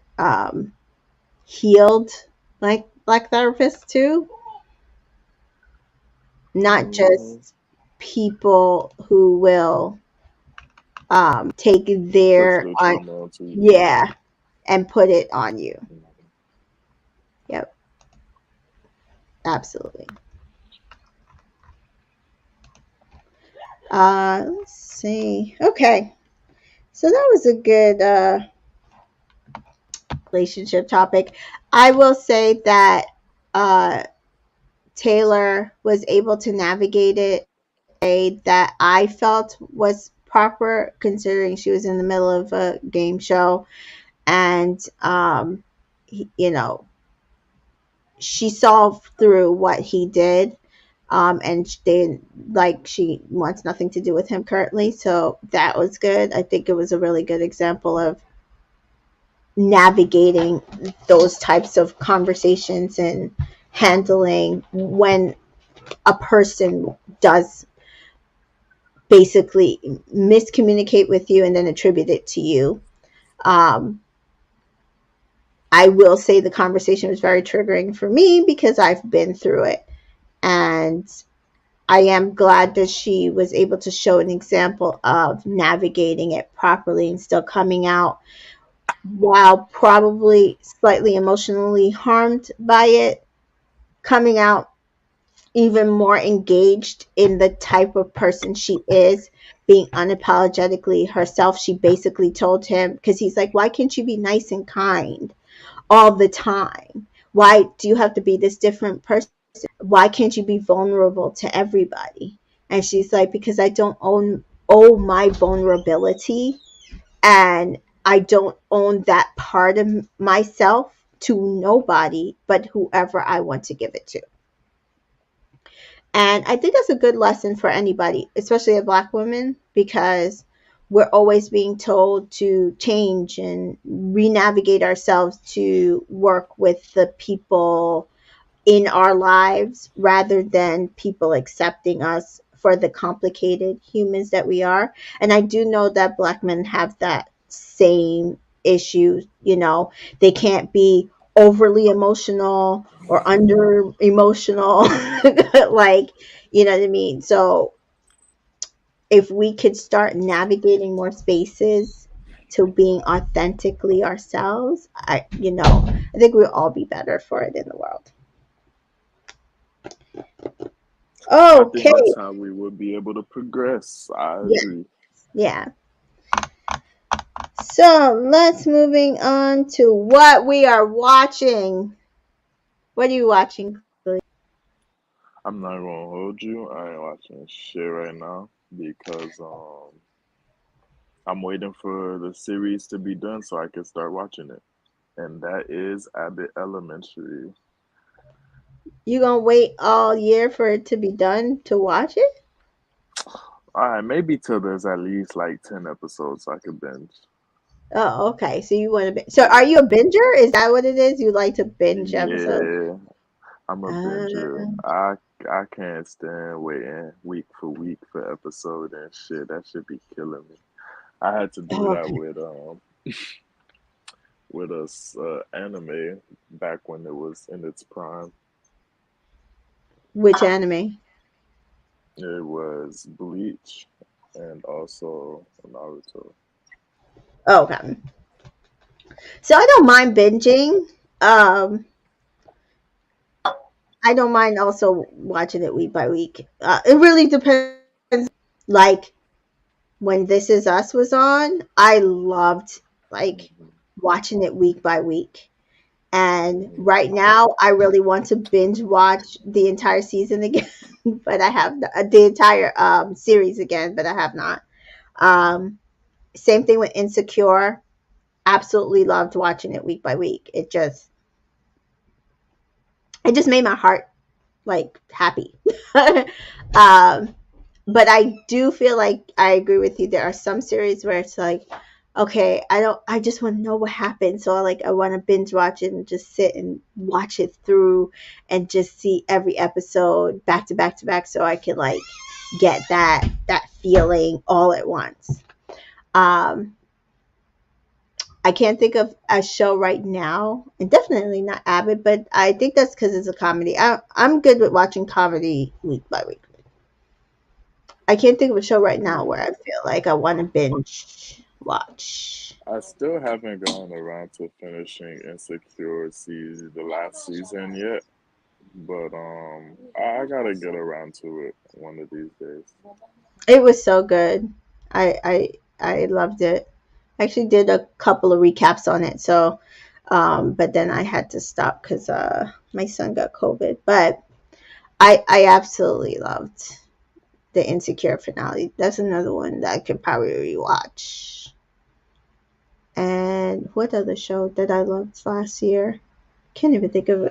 healed, like, black therapists too, not Hmm. just people who will take Push their their on, trauma onto you. yeah, and put it on you. Mhm. Yep, absolutely. Let's see. Okay, so that was a good relationship topic. I will say that uh, Taylor was able to navigate it that I felt was proper, considering she was in the middle of a game show, and you know, she saw through what he did, and they like she wants nothing to do with him currently. So that was good. I think it was a really good example of navigating those types of conversations and handling when a person does basically miscommunicate with you and then attribute it to you. Um, I will say the conversation was very triggering for me because I've been through it. And I am glad that she was able to show an example of navigating it properly and still coming out while probably slightly emotionally harmed by it, coming out even more engaged in the type of person she is, being unapologetically herself. She basically told him, because he's like, why can't you be nice and kind all the time? Why do you have to be this different person? Why can't you be vulnerable to everybody? And she's like, because I don't owe my vulnerability, and I don't own that part of myself to nobody but whoever I want to give it to. And I think that's a good lesson for anybody, especially a black woman, because we're always being told to change and re-navigate ourselves to work with the people in our lives rather than people accepting us for the complicated humans that we are. And I do know that black men have that same issue. You know, they can't be overly emotional or under emotional. Like, you know what I mean? So if we could start navigating more spaces to being authentically ourselves, I think we'll all be better for it in the world. I think Okay. that's how we would be able to progress. I Yeah. agree. Yeah. So let's moving on to what we are watching. What are you watching? I'm not gonna hold you. I ain't watching shit right now because I'm waiting for the series to be done so I can start watching it. And that is Abbott Elementary. You gonna wait all year for it to be done to watch it? Alright, maybe till there's at least like 10 episodes so I could binge. Oh, okay. So you want to? So are Yeah. you a binger? Is that what it is? You like to binge episodes? Yeah. I'm a Uh, binger. I can't stand waiting week for week for episode and shit. That should be killing me. I had to do that okay. with us anime back when it was in its prime. Which anime? It was Bleach and also Naruto. Oh, okay. So I don't mind binging. Um, I don't mind also watching it week by week. It really depends. Like when This Is Us was on, I loved like Hmm. watching it week by week. And Hmm. right now, I really want to binge watch the entire season again, but I have the entire series again, but I have not. Um, Same thing with Insecure. Absolutely loved watching it week by week. It just made my heart like happy. um, but I do feel like I agree with you. There are some series where it's like, okay, I just want to know what happened. So I want to binge watch it and just sit and watch it through and just see every episode back to back to back so I can like get that feeling all at once. Um, I can't think of a show right now, and definitely not Abbott, but I think that's because it's a comedy. I'm good with watching comedy week by week. I can't think of a show right now where I feel like I want to binge watch. I still haven't gone around to finishing Insecure the last season yet, but I gotta get around to it one of these days. It was so good. I loved it. I actually did a couple of recaps on it. So But then I had to stop because my son got COVID. But I absolutely loved the Insecure finale. That's another one that I could probably rewatch. And what other show that I loved last year? Can't even think of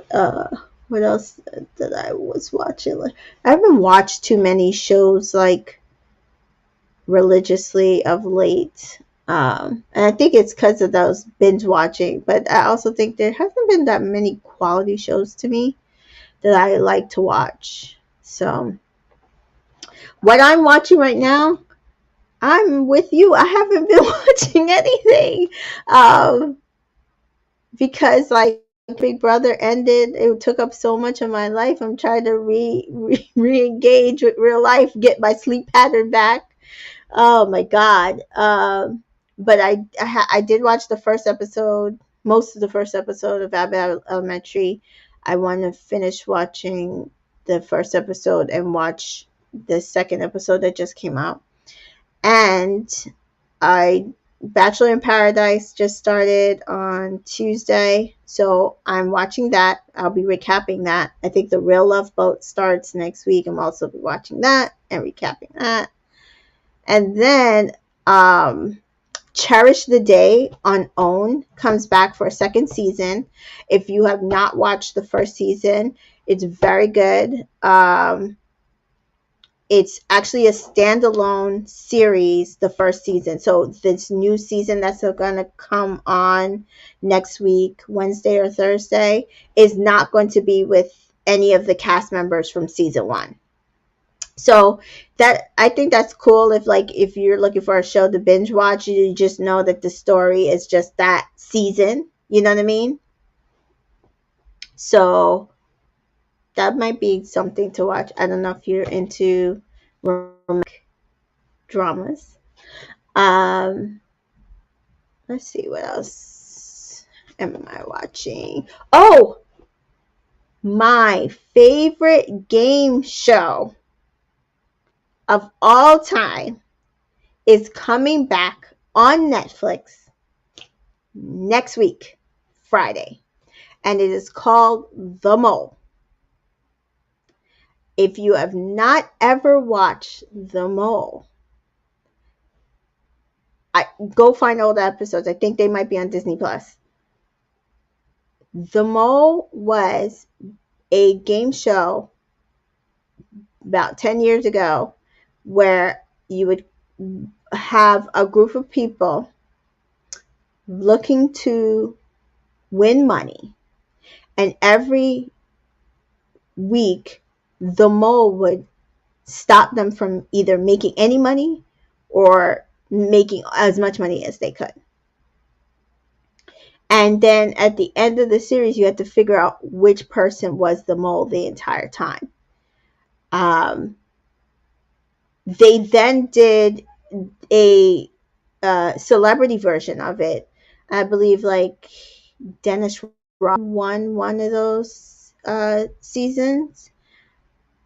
what else that I was watching. Like, I haven't watched too many shows like religiously of late. And I think it's because of those binge watching, but I also think there hasn't been that many quality shows to me that I like to watch. So, what I'm watching right now, I'm with you. I haven't been watching anything because, like, Big Brother ended. It took up so much of my life. I'm trying to re-engage with real life, get my sleep pattern back. Oh my god! But I did watch the first episode, most of the first episode of Abbott Elementary. I want to finish watching the first episode and watch the second episode that just came out. And I Bachelor in Paradise just started on Tuesday, so I'm watching that. I'll be recapping that. I think the Real Love Boat starts next week. I'm also be watching that and recapping that. And then Cherish the Day on OWN comes back for a second season. If you have not watched the first season, it's very good. It's actually a standalone series, the first season. So this new season that's going to come on next week, Wednesday or Thursday, is not going to be with any of the cast members from season one. So that, I think that's cool. If you're looking for a show to binge watch, you just know that the story is just that season. You know what I mean? So that might be something to watch. I don't know if you're into romantic dramas. Um, let's see what else am I watching. Oh, my favorite game show of all time is coming back on Netflix next week, Friday, and it is called The Mole. If you have not ever watched The Mole, go find old episodes. I think they might be on Disney Plus. The Mole was a game show about 10 years ago where you would have a group of people looking to win money, and every week the mole would stop them from either making any money or making as much money as they could. And then at the end of the series, you had to figure out which person was the mole the entire time. Um, they then did a celebrity version of it. I believe like Dennis won one of those seasons.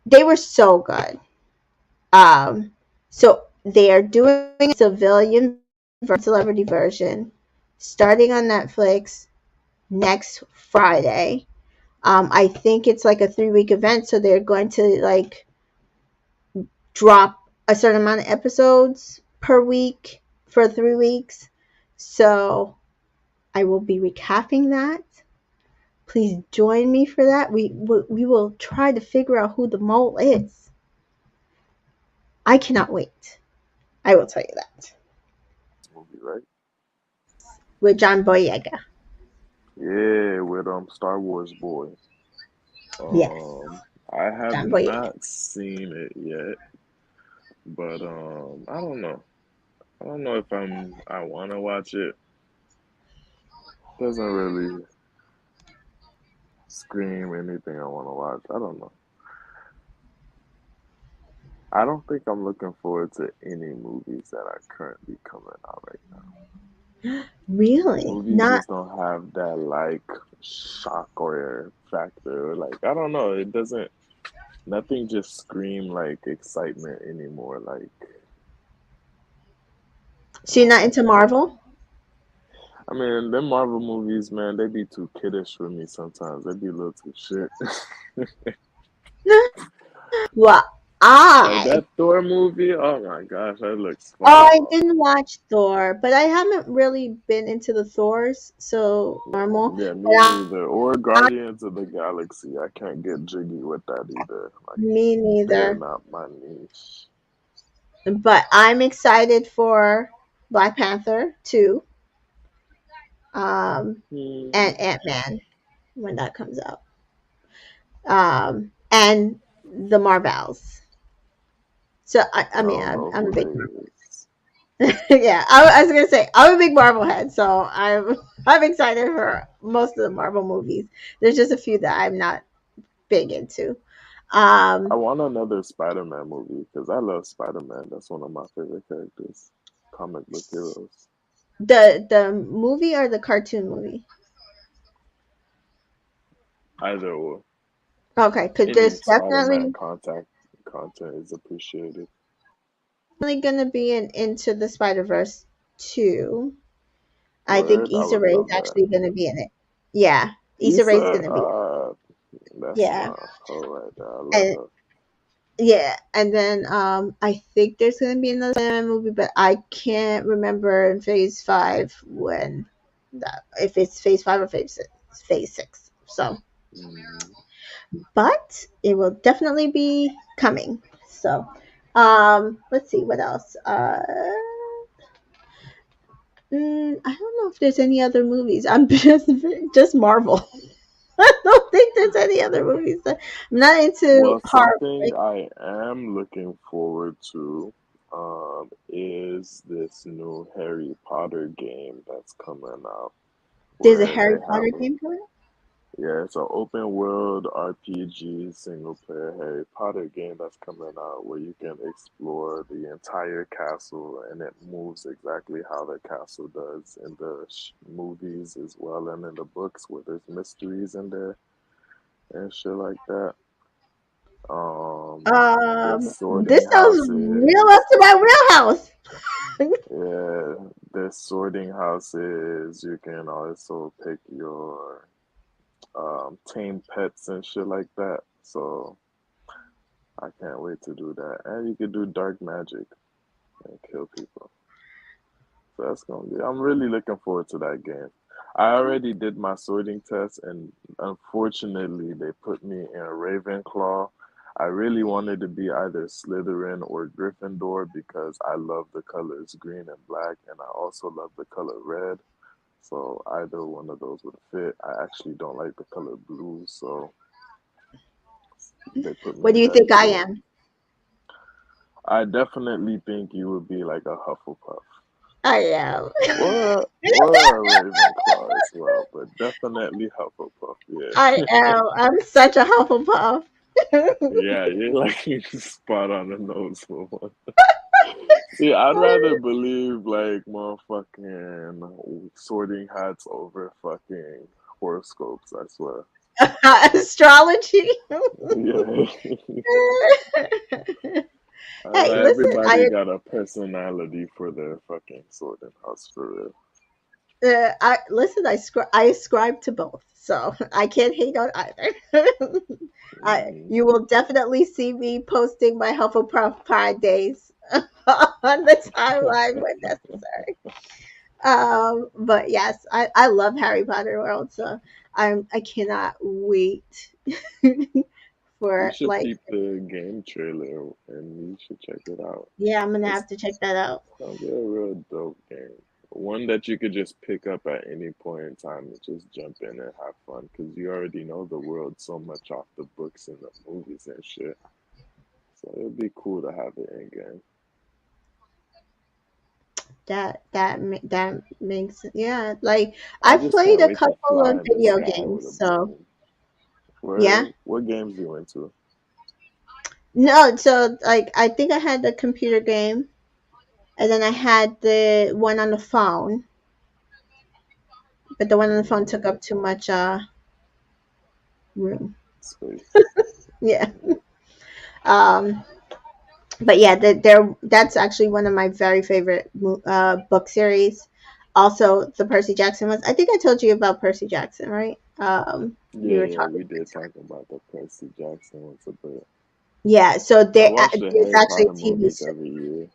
They were so good. So they are doing a civilian celebrity version starting on Netflix next Friday. I think it's like a 3-week event, so they're going to like drop a certain amount of episodes per week for 3 weeks. So I will be recapping that. Please join me for that. We will try to figure out who the mole is. I cannot wait. I will tell you that. Movie, right? With John Boyega. Yeah, with Star Wars boy. Yes, Um, I have John Boyega. not seen it yet, but I don't know. I don't know if I want to watch it. Doesn't really scream anything I want to watch. I don't know. I don't think I'm looking forward to any movies that are currently coming out right now. Really? Movies Not just don't have that like shock or factor. Like I don't know. It doesn't. Nothing just scream like excitement anymore. Like so you're not into Marvel? I mean, them Marvel movies, man, they be too kiddish for me sometimes. They be a little too shit. Well, Like I that Thor movie, oh my gosh, that looks I phenomenal. didn't watch Thor, but I haven't really been into the Thors, so normal. Yeah, me And neither. Or I Guardians of the Galaxy. I can't get jiggy with that either. Like, me they're neither. not my niche. But I'm excited for Black Panther 2, um, Hmm. and Ant-Man when that comes out. And the Marvels. So I I mean, don't know I'm a who big they is. yeah. I was gonna say I'm a big Marvel head, so I'm excited for most of the Marvel movies. There's just a few that I'm not big into. I Um, want another Spider-Man movie because I love Spider-Man. That's one of my favorite characters, comic book heroes. the movie or the cartoon movie? Either or, Okay, because any there's Spider-Man definitely contact content is appreciated. gonna be an Into the Spider Verse 2. I think Word, I Issa would Rae is love that. actually gonna be in it. Yeah, Issa Rae is Issa, gonna be. that's Yeah, my hoe right there. I love and her. yeah, and then I think there's gonna be another Spider-Man movie, but I can't remember in Phase 5 when that if it's Phase 5 or Phase 6. So, Mm, but it will definitely be coming. So, let's see what else. I don't know if there's any other movies. I'm just Marvel. I don't think there's any other movies. I'm not into well, horror. something I am looking forward to is this new Harry Potter game that's coming out There's a where Harry they Potter have a game coming. yeah, it's an open world RPG single player Harry Potter game that's coming out where you can explore the entire castle and it moves exactly how the castle does in the movies as well and in the books where there's mysteries in there and shit like that. The This sorting sounds real up houses. to my wheelhouse. Yeah, the sorting houses. You can also pick your tame pets and shit like that. So I can't wait to do that. And you can do dark magic and kill people. So that's gonna be. I'm really looking forward to that game. I already did my sorting test, and unfortunately, they put me in Ravenclaw. I really wanted to be either Slytherin or Gryffindor because I love the colors green and black, and I also love the color red. So either one of those would fit. I actually don't like the color blue, so they put me What do in you that think I game. am? I definitely think you would be like a Hufflepuff I am. or a Ravenclaw as well, but definitely Hufflepuff. I Yeah, am. I'm such a Hufflepuff. yeah, you're like spot on the nose for one. See, I'd rather believe like motherfucking sorting hats over fucking horoscopes. I swear. Astrology. Yeah, Hey, listen, everybody got a personality for their fucking sorting house for real. I listen. I ascribe to both, so I can't hate on either. Hmm. You will definitely see me posting my Hufflepuff Pride days on the timeline when necessary. But yes, I love Harry Potter World, so I cannot wait You for should like peep the game trailer and you should check it out. yeah, I'm gonna It's have to check that out. gonna be a real dope game. One that you could just pick up at any point in time and just jump in and have fun because you already know the world so much off the books and the movies and shit. So it'd be cool to have it in game. That makes yeah. Like I I've just played can't a wait to couple fly of in the video sky games, with a so broom. yeah. Where what games you into? No, so like I think I had the computer game, and then I had the one on the phone, but the one on the phone took Mm, up too much room. space. Yeah. Um, but yeah, that's actually one of my very favorite book series. Also, the Percy Jackson ones. I think I told you about Percy Jackson, right? We Yeah, were yeah, talking. we did talk about the Percy Jackson ones a bit. Yeah, so I watch the there's Harry actually a Potter TV. movies every year.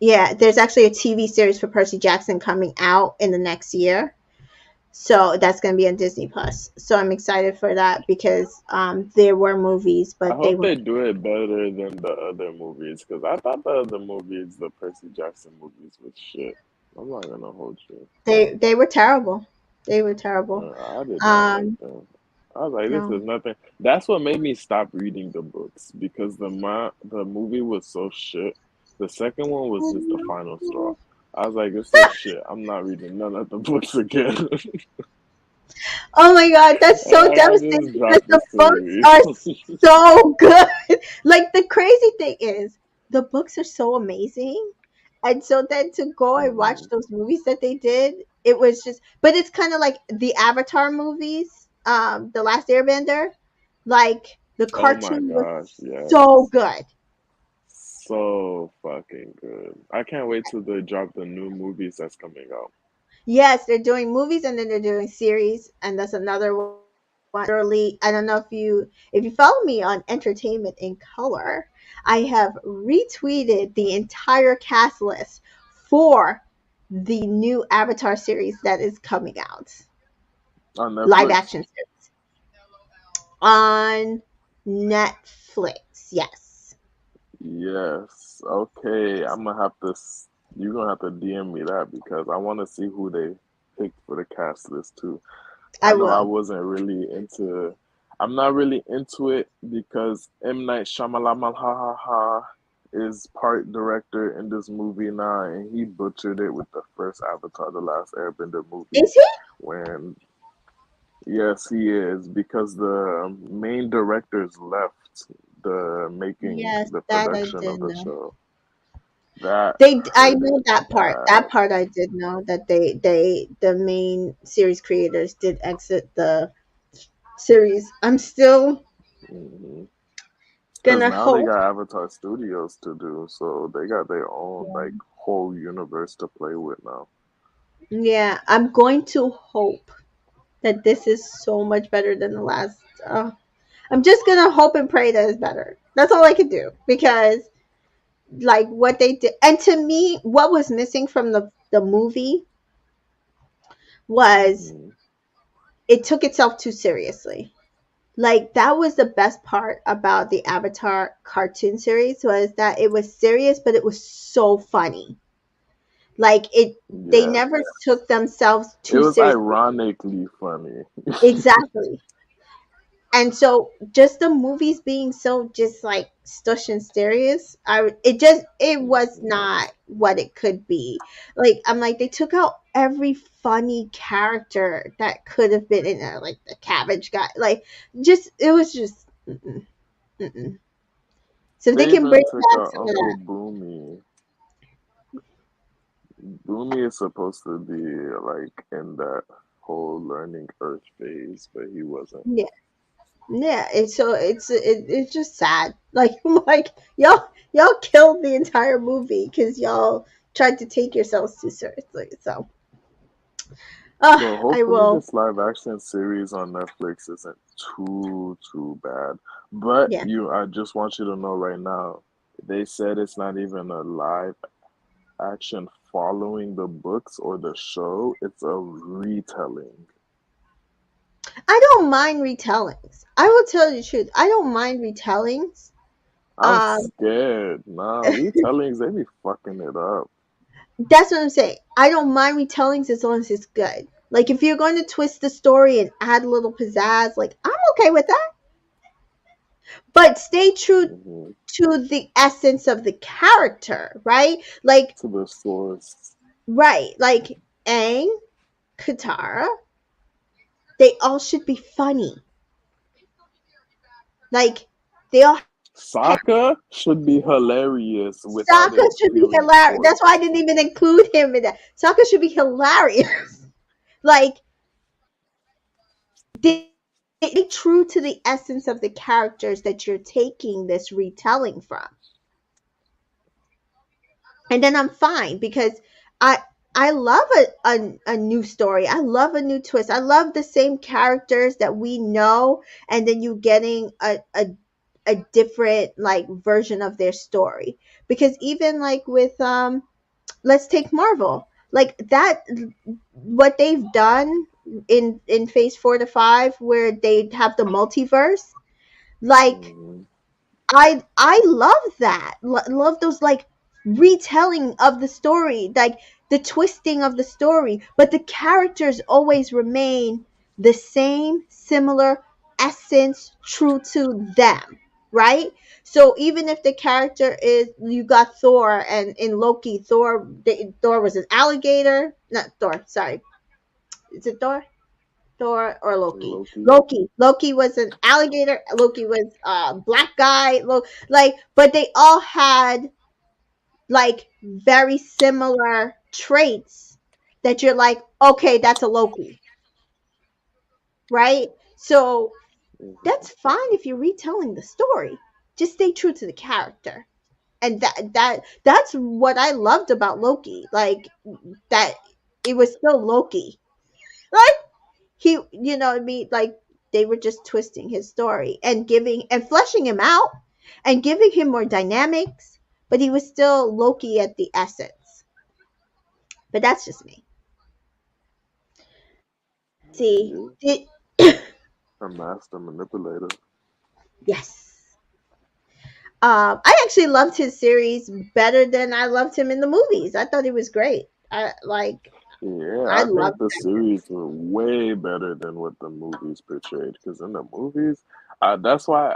Yeah, there's actually a TV series for Percy Jackson coming out in the next year. So that's going to be on Disney Plus. So I'm excited for that because there were movies, I but they hope were they do it better than the other movies because I thought the other movies, the Percy Jackson movies, was shit. I'm not gonna hold you. they were terrible. They were terrible. I did not like Um, them. I was like, this no. is nothing. That's what made me stop reading the books because the movie was so shit. The second one was just the final straw. I was like, this is shit. I'm not reading none of the books again. Oh my god, that's so And I devastating just because dropped the the books series. are so good. Like the crazy thing is, the books are so amazing. And so then to go and watch Mhm. those movies that they did, it was just but it's kind of like the Avatar movies, The Last Airbender. Like the Oh my cartoon was gosh, so yes. good. So fucking good. I can't wait till they drop the new movies that's coming out. Yes, they're doing movies and then they're doing series, and that's another one. Literally, I don't know if you follow me on Entertainment in Color, I have retweeted the entire cast list for the new Avatar series that is coming out, On live Netflix? action series on Netflix. Yes, Yes. Okay, I'm gonna have to. You're gonna have to DM me that because I want to see who they picked for the cast list too. I I know I will. wasn't really into. I'm not really into it because M Night Shyamalan is part director in this movie now, and he butchered it with the first Avatar: The Last Airbender movie. Is he? When yes, he is because the main directors left Yes, the that I production of did the know. show. That I hurt know it that part. bad. That part I did know that the main series creators did exit the series. I'm still Because gonna now they hope. got Avatar Studios to do, so they got their own like whole universe to play with now. Yeah, I'm going to hope that this is so much better than the last. I'm just gonna hope and pray that it's better. That's all I can do because like what they did, and to me, what was missing from the movie was Hmm. it took itself too seriously. Like that was the best part about the Avatar cartoon series was that it was serious, but it was so funny. Like they Yes, never took themselves it too was seriously. ironically funny. Exactly. And so just the movies being so just like stush and serious, it was Mhm. not what it could be. Like I'm like they took out every funny character that could have been in there, like the cabbage guy. Like just it was just mm-mm, mm-mm. So if they They can even bring took back out some of Uncle that, Boomy. Boomy is supposed to be like in that whole learning Earth phase, but he wasn't. yeah, yeah. It's just sad. Like I'm like y'all killed the entire movie because y'all tried to take yourselves too seriously. So So I hopefully will. this live action series on Netflix isn't too bad. But Yeah, I just want you to know right now, they said it's not even a live action following the books or the show. It's a retelling. I don't mind retellings. I will tell you the truth. I don't mind retellings. I'm Um, scared. Nah, retellings, they be fucking it up. that's what I'm saying. I don't mind retellings as long as it's good. Like if you're going to twist the story and add a little pizzazz, like I'm okay with that. But stay true Hmm. to the essence of the character, right? Like To the source. right, like Aang, Katara, they all should be funny. Like they all have Sokka should be hilarious without Sokka it should be feeling hilarious. That's why I forced. didn't even include him in that. Sokka should be hilarious. Like they true to the essence of the characters that you're taking this retelling from. And then I'm fine because I I love a new story. I love a new twist. I love the same characters that we know, and then you getting a different like version of their story. Because even like with let's take Marvel. Like that, what they've done in phase 4 to 5 where they have the multiverse, like Mm-hmm. I love that. Love those like retelling of the story, like the twisting of the story, but the characters always remain the same, similar essence, true to them, right? So even if the character is, you got Thor, and in Loki, Thor was an alligator, not Thor, sorry, is it Thor? Thor or Loki? Loki. Loki was an alligator. Loki was a black guy. Like, but they all had like very similar traits that you're like, okay, that's a Loki, right? So Mm-hmm. that's fine if you're retelling the story. Just stay true to the character. And that's what I loved about Loki. Like that it was still Loki. Right? He, you know what I mean, like they were just twisting his story and giving and fleshing him out and giving him more dynamics, but he was still Loki at the essence. But that's just me. See, Yeah. did A master manipulator. yes. I actually loved his series better than I loved him in the movies. I thought he was great. Yeah, I I think loved the that guy. series were way better than what the movies portrayed. Because in the movies, that's why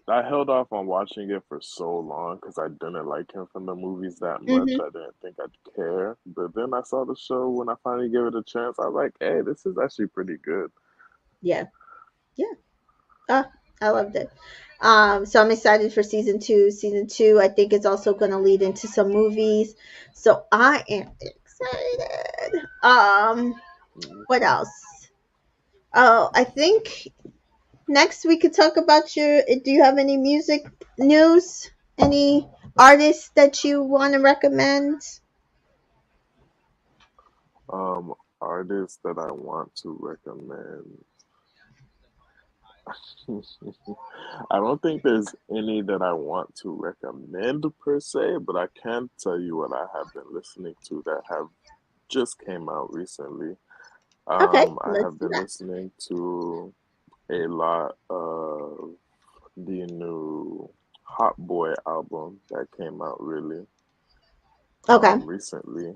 I held off on watching it for so long because I didn't like him from the movies that much. Mm-hmm. I didn't think I'd care. But then I saw the show when I finally gave it a chance. I was like, hey, this is actually pretty good. Yeah, yeah. Ah, I loved it. So I'm excited for season two. Season two, I think, is also going to lead into some movies. So I am excited. What Mhm. else? Oh, I think next we could talk about your. Do you have any music news? Any artists that you want to recommend? Artists that I want to recommend. I don't think there's any that I want to recommend per se, but I can tell you what I have been listening to that have just came out recently. Okay, I let's have do been that. listening to a lot of the new Hot Boy album that came out really Okay. recently.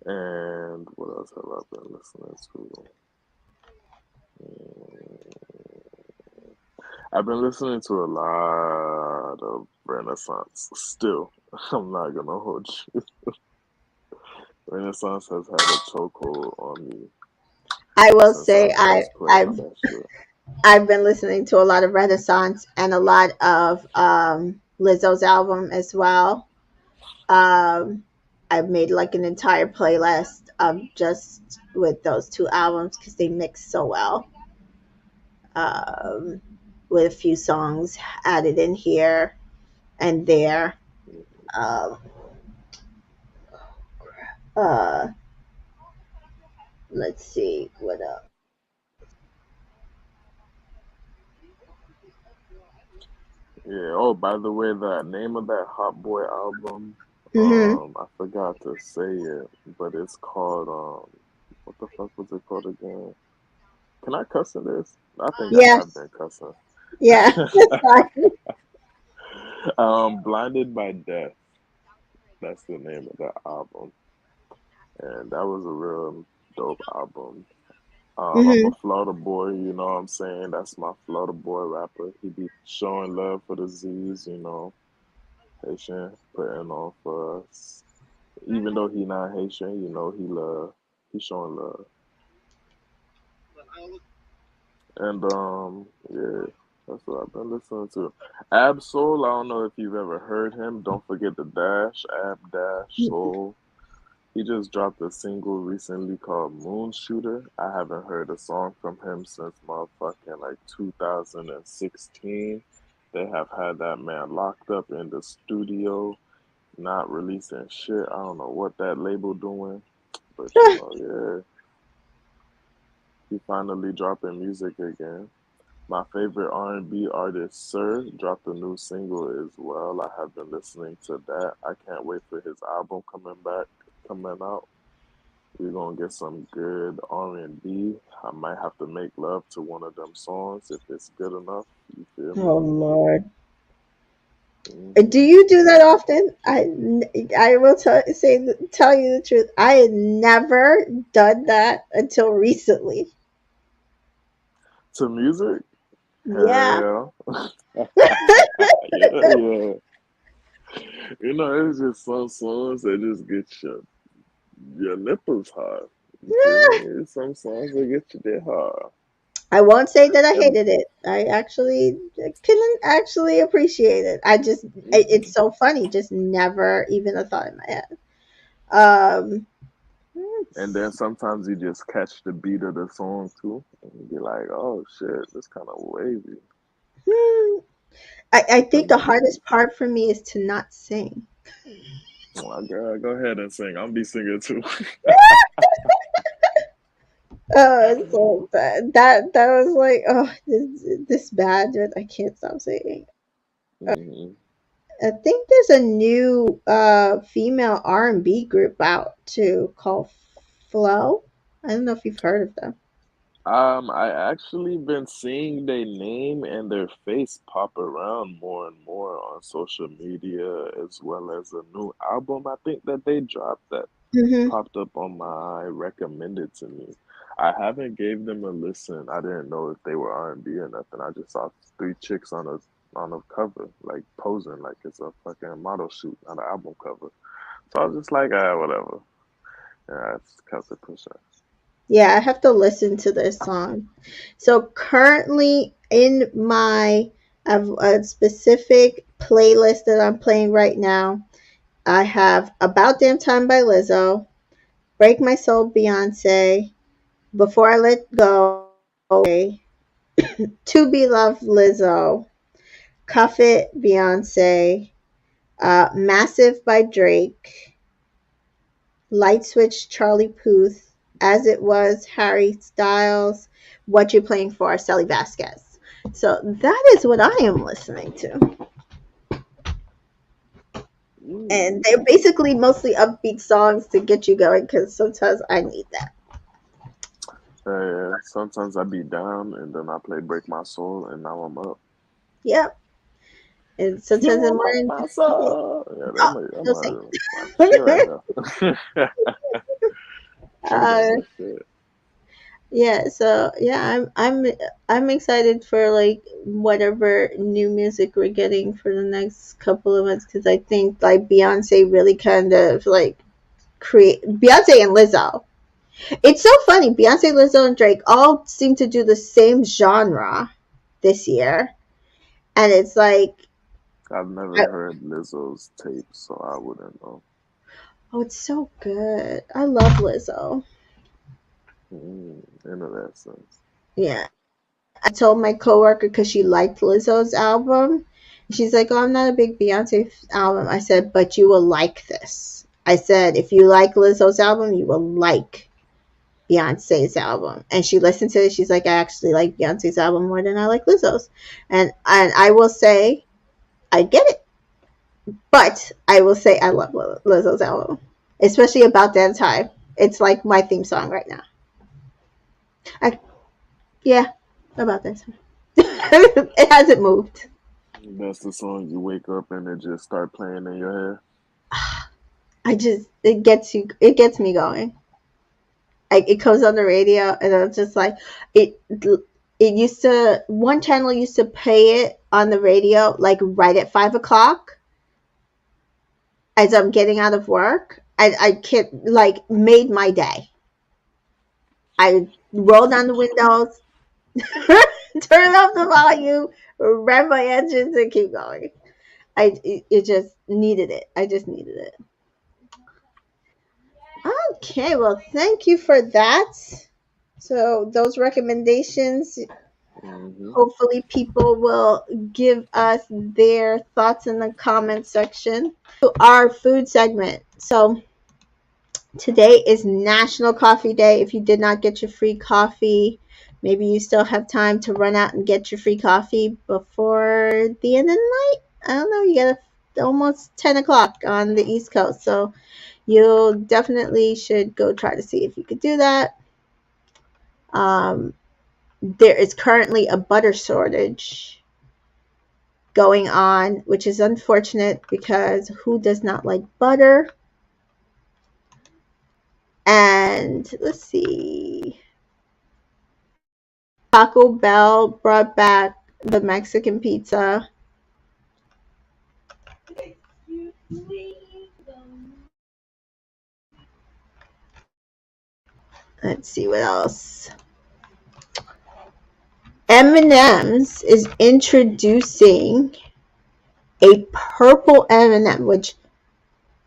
And what else have I been listening to? Mm, I've been listening to a lot of Renaissance still. I'm not gonna hold you. Renaissance has had a chokehold on me I will since I say first played that shit. I've been listening to a lot of Renaissance and a lot of Lizzo's album as well. Um, I've made like an entire playlist of just with those two albums because they mix so well. Um, with a few songs added in here and there. Um, uh, let's see what else. Yeah. Oh, by the way, the name of that Hot Boy album, Mm-hmm. I forgot to say it, but it's called what the fuck was it called again? Can I cuss in this? I think I have Yes. been cussing. Yeah. That's fine. Blinded by Death. That's the name of the album, and that was a real dope album. I'm a Mm-hmm. Florida boy, you know what I'm saying? That's my Florida boy rapper. He be showing love for the Z's, Haitian, putting on for us. Even though he not Haitian, he showing love. And yeah, that's what I've been listening to. Ab Soul, I don't know if you've ever heard him. Don't forget the dash, Ab Dash Soul. He just dropped a single recently called Moon Shooter. I haven't heard a song from him since motherfucking like 2016. They have had that man locked up in the studio. not releasing shit. I don't know what that label doing, but yeah, he finally dropping music again. My favorite R&B artist, Sir, dropped a new single as well. I have been listening to that. I can't wait for his album coming out. We're gonna get some good R&B. I might have to make love to one of them songs if it's good enough. You feel me? Oh Lord. Do Hmm. you do that often? I will tell you the truth. I had never done that until recently. To music? Yeah. Hell yeah. Yeah, yeah. You know, it's just some songs that just get your nipples hard. You feel me? It's some songs that get you that hard. I won't say that I And hated it. I actually can actually appreciate it. It's mhm. so funny. Just never even a thought in my head. Um, And then sometimes you just catch the beat of the song too, and you be like, "Oh shit, this kind of wavy." hmm, I think the Mhm. hardest part for me is to not sing. Well, girl, go ahead and sing. I'll be singing too. So that was like, oh, this bad, dude. I can't stop singing. Hmm. I think there's a new female R&B group out too called Flow. I don't know if you've heard of them. I actually been seeing their name and their face pop around more and more on social media, as well as a new album I think that they dropped that Hmm. popped up on my recommended to me. I haven't gave them a listen. I didn't know if they were R&B or nothing. I just saw three chicks on a cover, like posing like it's a fucking model shoot, not an album cover. So I was just like, ah, whatever. Yeah, I just kept it pushing. Yeah, I have to listen to this song. So currently in my a specific playlist that I'm playing right now, I have About Damn Time by Lizzo, Break My Soul Beyonce, Before I Let Go, To Be Loved Lizzo, Cuff It Beyonce, Massive by Drake, Light Switch Charlie Puth, As It Was Harry Styles, What You Playing For Sally Vasquez. So that is what I am listening to. And Mm. they're basically mostly upbeat songs to get you going because sometimes I need that. Yeah, sometimes I be down and then I play Break My Soul and now I'm up. Yep. And You sometimes in the won't break morning, my soul. Yeah, oh, that no say. my shit right there. Should have uh, got that shit. yeah, so yeah, I'm excited for like whatever new music we're getting for the next couple of months because I think like Beyonce really kind of like create Beyonce and Lizzo. It's so funny. Beyonce, Lizzo, and Drake all seem to do the same genre this year, and it's like, I've never heard Lizzo's tape, so I wouldn't know. oh, it's so good. I love Lizzo. Interesting. Yeah, I told my coworker because she liked Lizzo's album. She's like, "Oh, I'm not a big Beyonce album." I said, "But you will like this." I said, "If you like Lizzo's album, you will like Beyonce's album." And she listened to it. She's like, "I actually like Beyonce's album more than I like Lizzo's." And I will say, I get it, but I will say I love Lizzo's album, especially About That Time. It's like my theme song right now. I Yeah, About That Time. It hasn't moved. That's the song you wake up and it just start playing in your head. It gets me going. Like it comes on the radio and I'm just like it it used to one channel used to play it on the radio like right at 5 o'clock as I'm getting out of work. I can't like made my day. I roll down the windows, turn off the volume, rev my engines, and keep going. It just needed it. I just needed it. Okay, well, thank you for that. So those recommendations. Mm-hmm. Hopefully, people will give us their thoughts in the comment section. Our food segment. So, today is National Coffee Day. If you did not get your free coffee, maybe you still have time to run out and get your free coffee before the end of the night. I don't know. You got almost 10 o'clock on the East Coast. So, you definitely should go try to see if you could do that. Um, there is currently a butter shortage going on, which is unfortunate because who does not like butter? And let's see, Taco Bell brought back the Mexican pizza. Let's see what else. M&M's is introducing a purple M&M, which,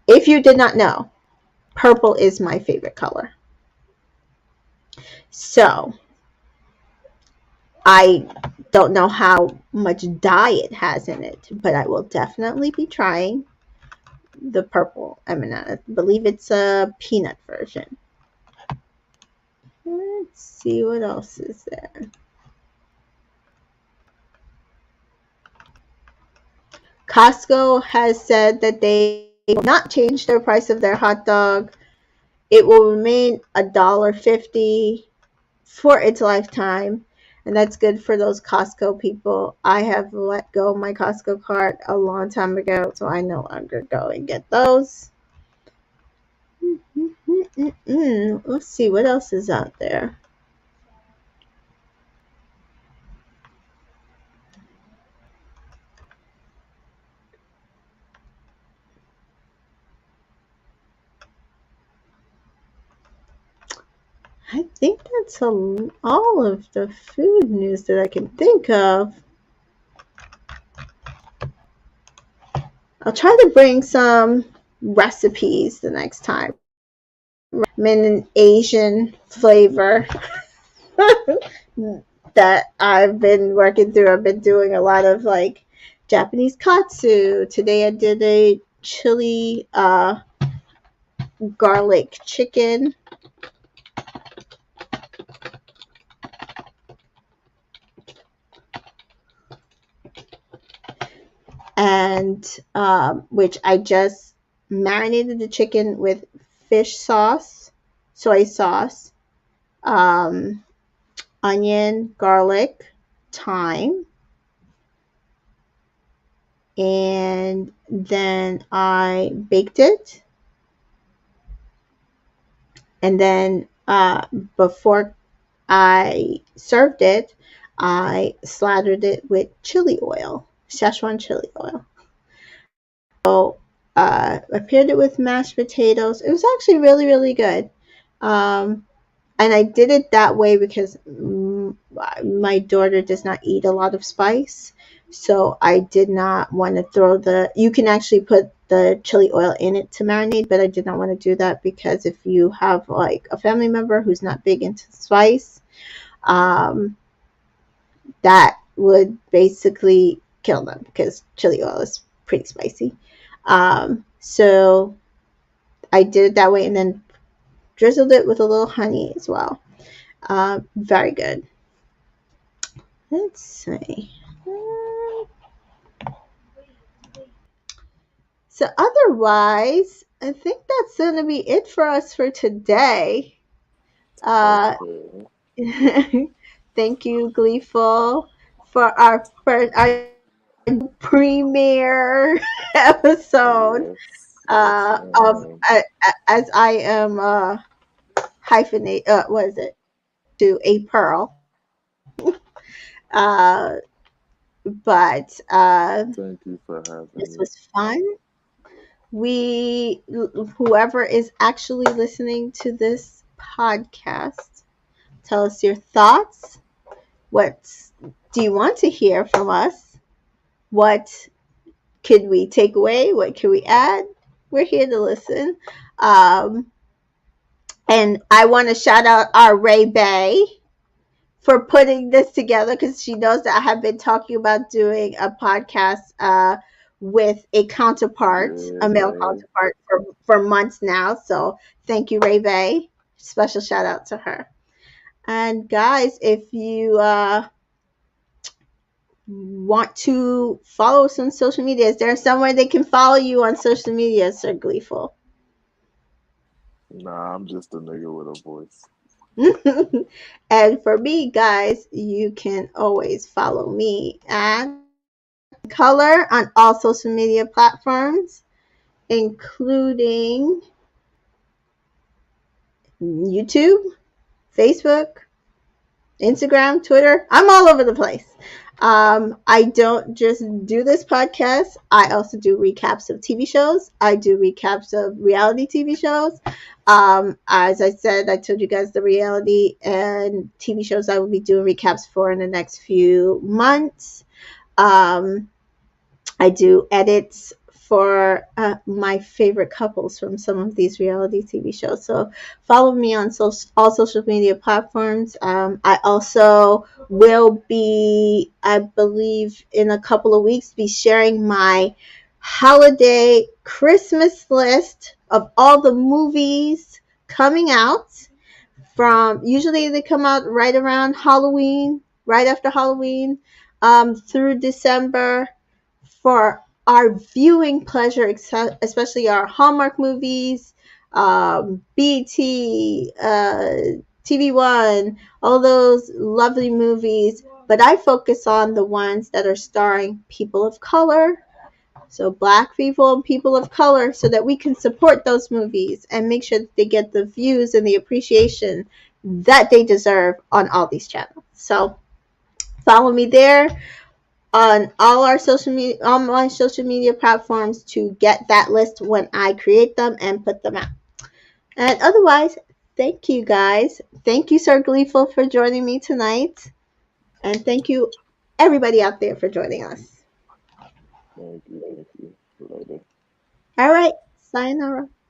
if you did not know, purple is my favorite color. So I don't know how much dye it has in it, but I will definitely be trying the purple M&M. I believe it's a peanut version. Let's see what else is there. Costco has said that they will not change their price of their hot dog. It will remain $1.50 for its lifetime, and that's good for those Costco people. I have let go of my Costco card a long time ago, so I no longer go and get those. Let's see what else is out there. I think that's all of the food news that I can think of. I'll try to bring some recipes the next time. I'm in an Asian flavor that I've been working through. I've been doing a lot of like Japanese katsu. Today I did a chili garlic chicken. And which I just marinated the chicken with fish sauce, soy sauce, um, onion, garlic, thyme, and then I baked it. And then before I served it, I slathered it with chili oil, Szechuan chili oil. So I paired it with mashed potatoes. It was actually really, really good. Um, and I did it that way because my daughter does not eat a lot of spice. So I did not want to throw you can actually put the chili oil in it to marinate, but I did not want to do that because if you have like a family member who's not big into spice, um, that would basically kill them because chili oil is pretty spicy. So I did it that way and then drizzled it with a little honey as well. Very good. Let's see. So otherwise, I think that's going to be it for us for today. Uh, Okay. thank you, Gleeful, for our premiere episode Yes. Yes, of ma'am. as I am hyphenate. What is it? To a pearl. Uh, but Thank you for having this me. was fun. We, whoever is actually listening to this podcast, tell us your thoughts. What do you want to hear from us? What could we take away? What can we add? We're here to listen. Um, and I want to shout out our Ray Bay for putting this together because she knows that I have been talking about doing a podcast with a counterpart, Yeah, a male man. counterpart for months now. So thank you, Ray Bay. Special shout out to her. And guys, if you want to follow us on social media, is there somewhere they can follow you on social media, Sir Gleeful? Nah, I'm just a nigga with a voice. And for me, guys, you can always follow me at Color on all social media platforms, including YouTube, Facebook, Instagram, Twitter. I'm all over the place. I don't just do this podcast. I also do recaps of TV shows. I do recaps of reality TV shows. As I said, I told you guys the reality and TV shows I will be doing recaps for in the next few months. Um, I do edits for my favorite couples from some of these reality TV shows. So follow me on all social media platforms. I also will be, I believe, in a couple of weeks, be sharing my holiday Christmas list of all the movies coming out from, usually they come out right around Halloween, right after Halloween, through December, for our viewing pleasure, especially our Hallmark movies, BT, TV One, all those lovely movies. But I focus on the ones that are starring people of color, so black people and people of color, so that we can support those movies and make sure that they get the views and the appreciation that they deserve on all these channels. So follow me there on all our social media, on my social media platforms, to get that list when I create them and put them out. And otherwise, thank you guys. Thank you, Sir Gleeful, for joining me tonight. And thank you, everybody out there, for joining us. Thank you, thank you. Later. All right. Sayonara.